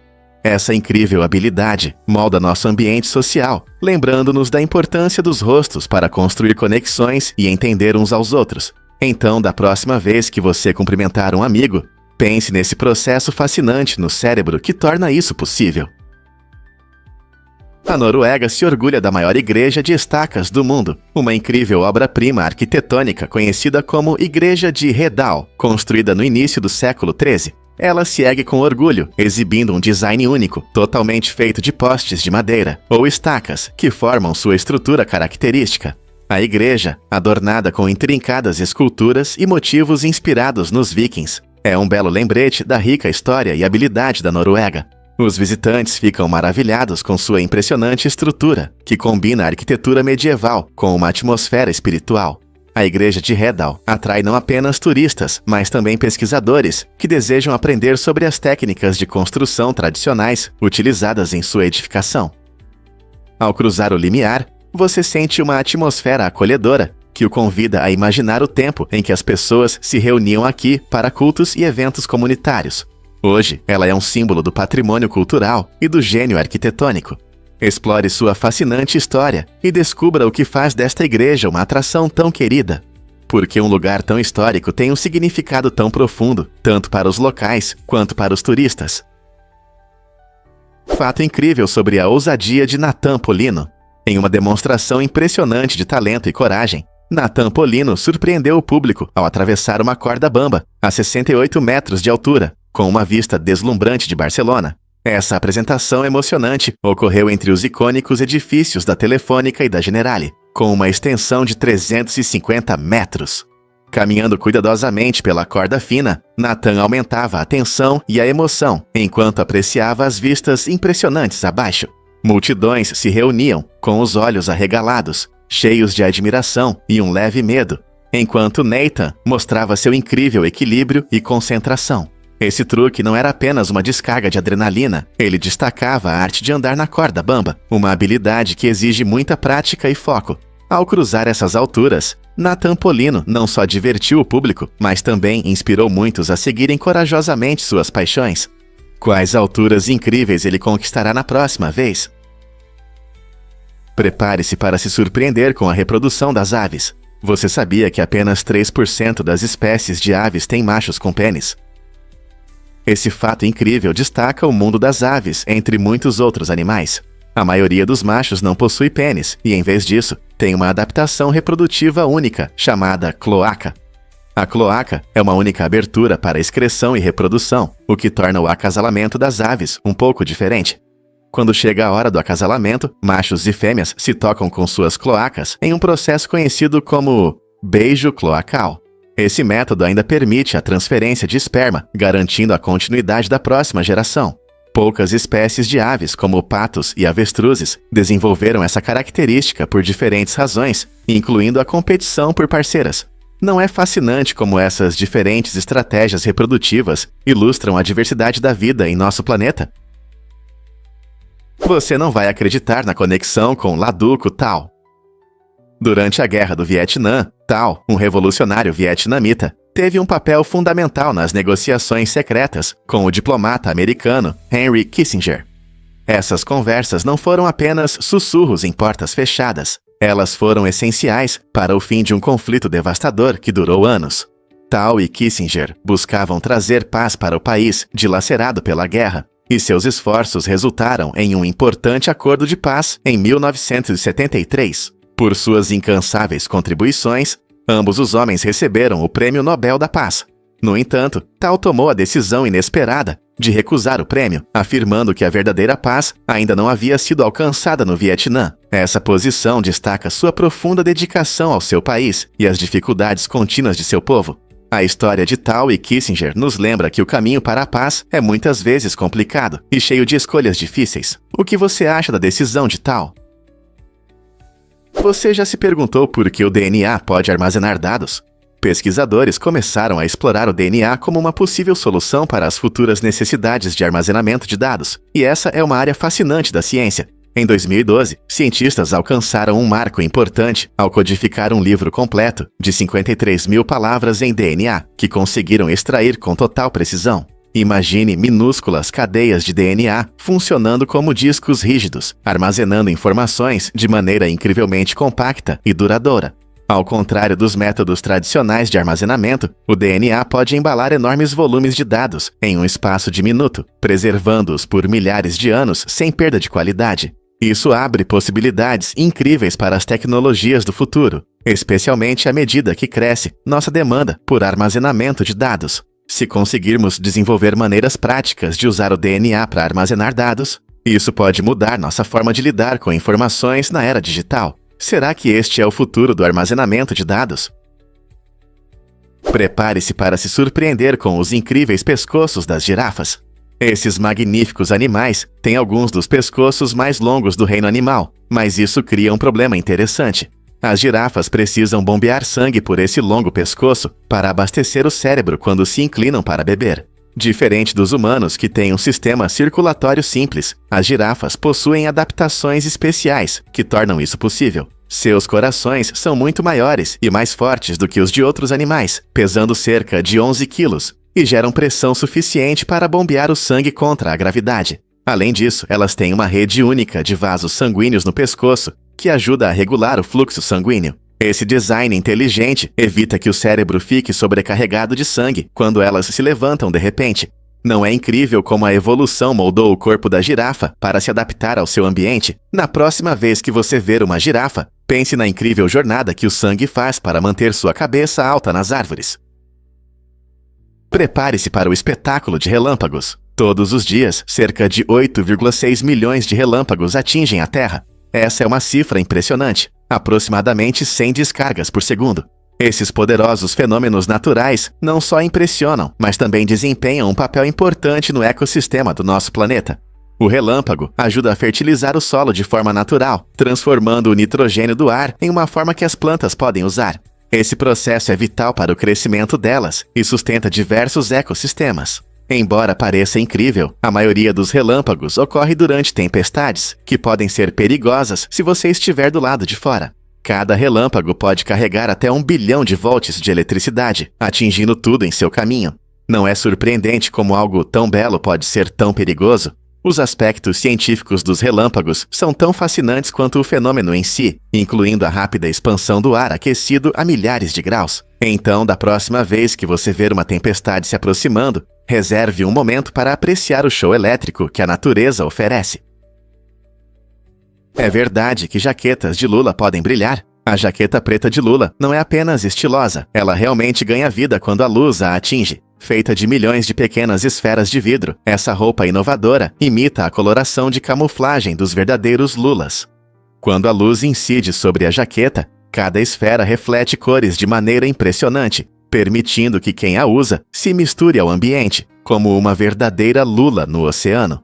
Speaker 1: Essa incrível habilidade molda nosso ambiente social, lembrando-nos da importância dos rostos para construir conexões e entender uns aos outros. Então, da próxima vez que você cumprimentar um amigo, pense nesse processo fascinante no cérebro que torna isso possível. A Noruega se orgulha da maior igreja de estacas do mundo, uma incrível obra-prima arquitetônica conhecida como Igreja de Redal, construída no início do século XIII. Ela se ergue com orgulho, exibindo um design único, totalmente feito de postes de madeira ou estacas, que formam sua estrutura característica. A igreja, adornada com intrincadas esculturas e motivos inspirados nos vikings, é um belo lembrete da rica história e habilidade da Noruega. Os visitantes ficam maravilhados com sua impressionante estrutura, que combina a arquitetura medieval com uma atmosfera espiritual. A Igreja de Redal atrai não apenas turistas, mas também pesquisadores que desejam aprender sobre as técnicas de construção tradicionais utilizadas em sua edificação. Ao cruzar o limiar, você sente uma atmosfera acolhedora que o convida a imaginar o tempo em que as pessoas se reuniam aqui para cultos e eventos comunitários. Hoje, ela é um símbolo do patrimônio cultural e do gênio arquitetônico. Explore sua fascinante história e descubra o que faz desta igreja uma atração tão querida. Porque um lugar tão histórico tem um significado tão profundo, tanto para os locais quanto para os turistas. Fato incrível sobre a ousadia de Nathan Polino. Em uma demonstração impressionante de talento e coragem, Nathan Polino surpreendeu o público ao atravessar uma corda bamba a 68 metros de altura, com uma vista deslumbrante de Barcelona. Essa apresentação emocionante ocorreu entre os icônicos edifícios da Telefônica e da Generali, com uma extensão de 350 metros. Caminhando cuidadosamente pela corda fina, Nathan aumentava a tensão e a emoção enquanto apreciava as vistas impressionantes abaixo. Multidões se reuniam, com os olhos arregalados, cheios de admiração e um leve medo, enquanto Nathan mostrava seu incrível equilíbrio e concentração. Esse truque não era apenas uma descarga de adrenalina, ele destacava a arte de andar na corda bamba, uma habilidade que exige muita prática e foco. Ao cruzar essas alturas, Nathan Polino não só divertiu o público, mas também inspirou muitos a seguirem corajosamente suas paixões. Quais alturas incríveis ele conquistará na próxima vez? Prepare-se para se surpreender com a reprodução das aves. Você sabia que apenas 3% das espécies de aves têm machos com pênis? Esse fato incrível destaca o mundo das aves entre muitos outros animais. A maioria dos machos não possui pênis e, em vez disso, tem uma adaptação reprodutiva única, chamada cloaca. A cloaca é uma única abertura para excreção e reprodução, o que torna o acasalamento das aves um pouco diferente. Quando chega a hora do acasalamento, machos e fêmeas se tocam com suas cloacas em um processo conhecido como beijo cloacal. Esse método ainda permite a transferência de esperma, garantindo a continuidade da próxima geração. Poucas espécies de aves, como patos e avestruzes, desenvolveram essa característica por diferentes razões, incluindo a competição por parceiras. Não é fascinante como essas diferentes estratégias reprodutivas ilustram a diversidade da vida em nosso planeta? Você não vai acreditar na conexão com Laduco Thao. Durante a Guerra do Vietnã, Thao, um revolucionário vietnamita, teve um papel fundamental nas negociações secretas com o diplomata americano Henry Kissinger. Essas conversas não foram apenas sussurros em portas fechadas, elas foram essenciais para o fim de um conflito devastador que durou anos. Thao e Kissinger buscavam trazer paz para o país dilacerado pela guerra, e seus esforços resultaram em um importante acordo de paz em 1973. Por suas incansáveis contribuições, ambos os homens receberam o Prêmio Nobel da Paz. No entanto, Thao tomou a decisão inesperada de recusar o prêmio, afirmando que a verdadeira paz ainda não havia sido alcançada no Vietnã. Essa posição destaca sua profunda dedicação ao seu país e as dificuldades contínuas de seu povo. A história de Thao e Kissinger nos lembra que o caminho para a paz é muitas vezes complicado e cheio de escolhas difíceis. O que você acha da decisão de Thao? Você já se perguntou por que o DNA pode armazenar dados? Pesquisadores começaram a explorar o DNA como uma possível solução para as futuras necessidades de armazenamento de dados, e essa é uma área fascinante da ciência. Em 2012, cientistas alcançaram um marco importante ao codificar um livro completo de 53 mil palavras em DNA, que conseguiram extrair com total precisão. Imagine minúsculas cadeias de DNA funcionando como discos rígidos, armazenando informações de maneira incrivelmente compacta e duradoura. Ao contrário dos métodos tradicionais de armazenamento, o DNA pode embalar enormes volumes de dados em um espaço de minuto, preservando-os por milhares de anos sem perda de qualidade. Isso abre possibilidades incríveis para as tecnologias do futuro, especialmente à medida que cresce nossa demanda por armazenamento de dados. Se conseguirmos desenvolver maneiras práticas de usar o DNA para armazenar dados, isso pode mudar nossa forma de lidar com informações na era digital. Será que este é o futuro do armazenamento de dados? Prepare-se para se surpreender com os incríveis pescoços das girafas. Esses magníficos animais têm alguns dos pescoços mais longos do reino animal, mas isso cria um problema interessante. As girafas precisam bombear sangue por esse longo pescoço para abastecer o cérebro quando se inclinam para beber. Diferente dos humanos que têm um sistema circulatório simples, as girafas possuem adaptações especiais que tornam isso possível. Seus corações são muito maiores e mais fortes do que os de outros animais, pesando cerca de 11 quilos, e geram pressão suficiente para bombear o sangue contra a gravidade. Além disso, elas têm uma rede única de vasos sanguíneos no pescoço, que ajuda a regular o fluxo sanguíneo. Esse design inteligente evita que o cérebro fique sobrecarregado de sangue quando elas se levantam de repente. Não é incrível como a evolução moldou o corpo da girafa para se adaptar ao seu ambiente? Na próxima vez que você ver uma girafa, pense na incrível jornada que o sangue faz para manter sua cabeça alta nas árvores. Prepare-se para o espetáculo de relâmpagos. Todos os dias, cerca de 8,6 milhões de relâmpagos atingem a Terra. Essa é uma cifra impressionante, aproximadamente 100 descargas por segundo. Esses poderosos fenômenos naturais não só impressionam, mas também desempenham um papel importante no ecossistema do nosso planeta. O relâmpago ajuda a fertilizar o solo de forma natural, transformando o nitrogênio do ar em uma forma que as plantas podem usar. Esse processo é vital para o crescimento delas e sustenta diversos ecossistemas. Embora pareça incrível, a maioria dos relâmpagos ocorre durante tempestades, que podem ser perigosas se você estiver do lado de fora. Cada relâmpago pode carregar até 1 bilhão de volts de eletricidade, atingindo tudo em seu caminho. Não é surpreendente como algo tão belo pode ser tão perigoso? Os aspectos científicos dos relâmpagos são tão fascinantes quanto o fenômeno em si, incluindo a rápida expansão do ar aquecido a milhares de graus. Então, da próxima vez que você ver uma tempestade se aproximando, reserve um momento para apreciar o show elétrico que a natureza oferece. É verdade que jaquetas de Lula podem brilhar? A jaqueta preta de Lula não é apenas estilosa, ela realmente ganha vida quando a luz a atinge. Feita de milhões de pequenas esferas de vidro, essa roupa inovadora imita a coloração de camuflagem dos verdadeiros Lulas. Quando a luz incide sobre a jaqueta, cada esfera reflete cores de maneira impressionante, permitindo que quem a usa se misture ao ambiente, como uma verdadeira lula no oceano.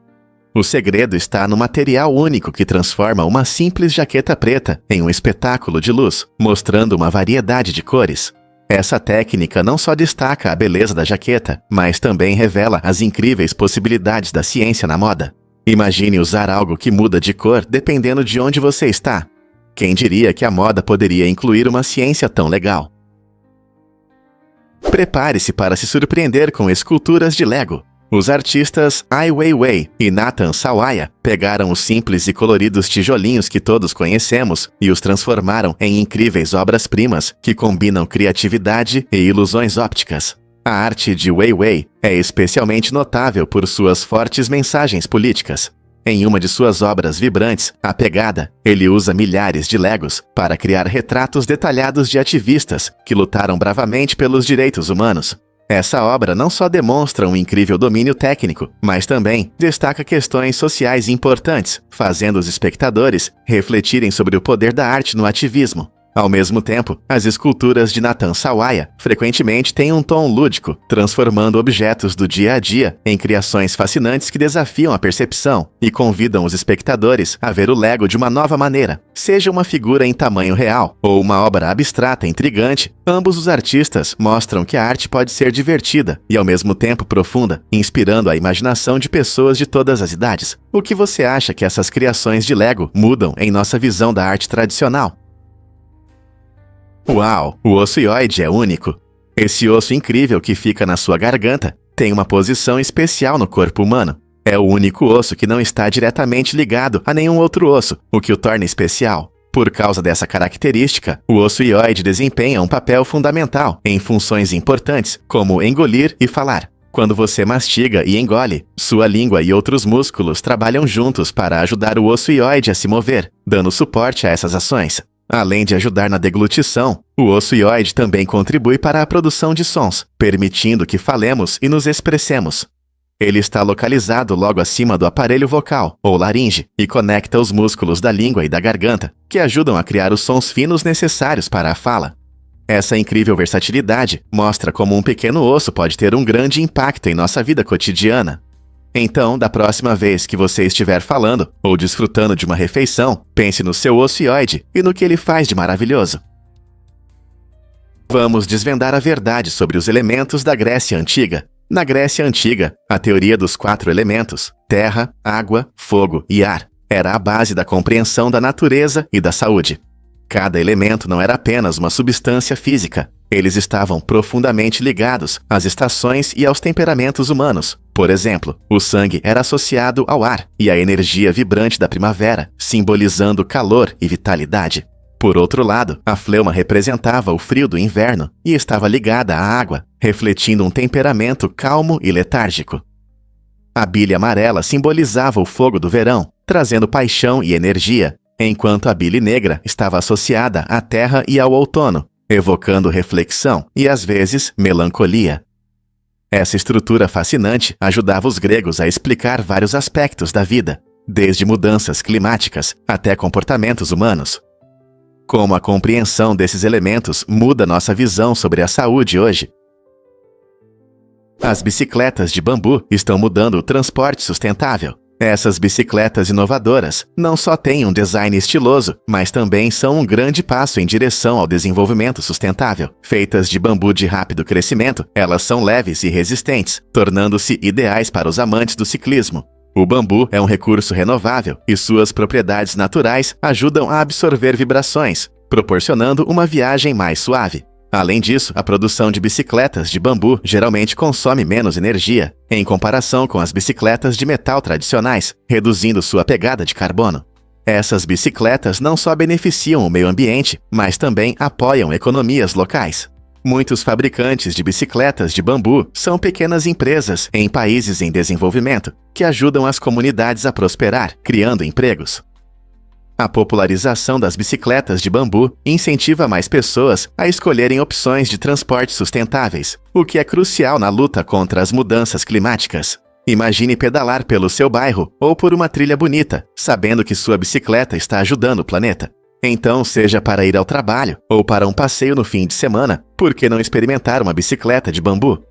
Speaker 1: O segredo está no material único que transforma uma simples jaqueta preta em um espetáculo de luz, mostrando uma variedade de cores. Essa técnica não só destaca a beleza da jaqueta, mas também revela as incríveis possibilidades da ciência na moda. Imagine usar algo que muda de cor dependendo de onde você está. Quem diria que a moda poderia incluir uma ciência tão legal? Prepare-se para se surpreender com esculturas de Lego. Os artistas Ai Weiwei e Nathan Sawaya pegaram os simples e coloridos tijolinhos que todos conhecemos e os transformaram em incríveis obras-primas que combinam criatividade e ilusões ópticas. A arte de Weiwei é especialmente notável por suas fortes mensagens políticas. Em uma de suas obras vibrantes, A Pegada, ele usa milhares de Legos para criar retratos detalhados de ativistas que lutaram bravamente pelos direitos humanos. Essa obra não só demonstra um incrível domínio técnico, mas também destaca questões sociais importantes, fazendo os espectadores refletirem sobre o poder da arte no ativismo. Ao mesmo tempo, as esculturas de Nathan Sawaya frequentemente têm um tom lúdico, transformando objetos do dia a dia em criações fascinantes que desafiam a percepção e convidam os espectadores a ver o Lego de uma nova maneira. Seja uma figura em tamanho real ou uma obra abstrata intrigante, ambos os artistas mostram que a arte pode ser divertida e ao mesmo tempo profunda, inspirando a imaginação de pessoas de todas as idades. O que você acha que essas criações de Lego mudam em nossa visão da arte tradicional? Uau! O osso hyoide é único. Esse osso incrível que fica na sua garganta tem uma posição especial no corpo humano. É o único osso que não está diretamente ligado a nenhum outro osso, o que o torna especial. Por causa dessa característica, o osso hyoide desempenha um papel fundamental em funções importantes, como engolir e falar. Quando você mastiga e engole, sua língua e outros músculos trabalham juntos para ajudar o osso hyoide a se mover, dando suporte a essas ações. Além de ajudar na deglutição, o osso hyoide também contribui para a produção de sons, permitindo que falemos e nos expressemos. Ele está localizado logo acima do aparelho vocal, ou laringe, e conecta os músculos da língua e da garganta, que ajudam a criar os sons finos necessários para a fala. Essa incrível versatilidade mostra como um pequeno osso pode ter um grande impacto em nossa vida cotidiana. Então, da próxima vez que você estiver falando ou desfrutando de uma refeição, pense no seu osso hyoide e no que ele faz de maravilhoso. Vamos desvendar a verdade sobre os elementos da Grécia Antiga. Na Grécia Antiga, a teoria dos 4 elementos, terra, água, fogo e ar, era a base da compreensão da natureza e da saúde. Cada elemento não era apenas uma substância física. Eles estavam profundamente ligados às estações e aos temperamentos humanos. Por exemplo, o sangue era associado ao ar e à energia vibrante da primavera, simbolizando calor e vitalidade. Por outro lado, a fleuma representava o frio do inverno e estava ligada à água, refletindo um temperamento calmo e letárgico. A bile amarela simbolizava o fogo do verão, trazendo paixão e energia, enquanto a bile negra estava associada à terra e ao outono, evocando reflexão e, às vezes, melancolia. Essa estrutura fascinante ajudava os gregos a explicar vários aspectos da vida, desde mudanças climáticas até comportamentos humanos. Como a compreensão desses elementos muda nossa visão sobre a saúde hoje? As bicicletas de bambu estão mudando o transporte sustentável. Essas bicicletas inovadoras não só têm um design estiloso, mas também são um grande passo em direção ao desenvolvimento sustentável. Feitas de bambu de rápido crescimento, elas são leves e resistentes, tornando-se ideais para os amantes do ciclismo. O bambu é um recurso renovável e suas propriedades naturais ajudam a absorver vibrações, proporcionando uma viagem mais suave. Além disso, a produção de bicicletas de bambu geralmente consome menos energia, em comparação com as bicicletas de metal tradicionais, reduzindo sua pegada de carbono. Essas bicicletas não só beneficiam o meio ambiente, mas também apoiam economias locais. Muitos fabricantes de bicicletas de bambu são pequenas empresas em países em desenvolvimento, que ajudam as comunidades a prosperar, criando empregos. A popularização das bicicletas de bambu incentiva mais pessoas a escolherem opções de transporte sustentáveis, o que é crucial na luta contra as mudanças climáticas. Imagine pedalar pelo seu bairro ou por uma trilha bonita, sabendo que sua bicicleta está ajudando o planeta. Então, seja para ir ao trabalho ou para um passeio no fim de semana, por que não experimentar uma bicicleta de bambu?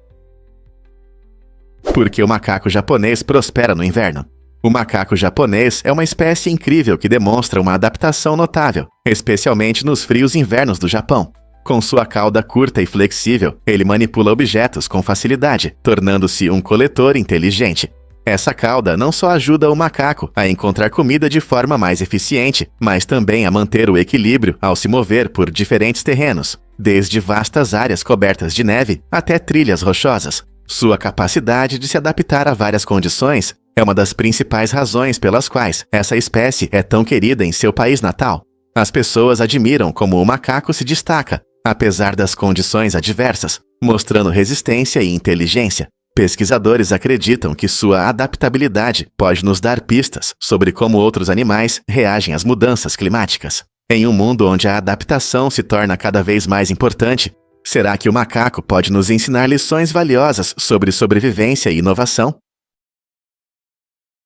Speaker 1: Porque o macaco japonês prospera no inverno. O macaco japonês é uma espécie incrível que demonstra uma adaptação notável, especialmente nos frios invernos do Japão. Com sua cauda curta e flexível, ele manipula objetos com facilidade, tornando-se um coletor inteligente. Essa cauda não só ajuda o macaco a encontrar comida de forma mais eficiente, mas também a manter o equilíbrio ao se mover por diferentes terrenos, desde vastas áreas cobertas de neve até trilhas rochosas. Sua capacidade de se adaptar a várias condições é uma das principais razões pelas quais essa espécie é tão querida em seu país natal. As pessoas admiram como o macaco se destaca, apesar das condições adversas, mostrando resistência e inteligência. Pesquisadores acreditam que sua adaptabilidade pode nos dar pistas sobre como outros animais reagem às mudanças climáticas. Em um mundo onde a adaptação se torna cada vez mais importante, será que o macaco pode nos ensinar lições valiosas sobre sobrevivência e inovação?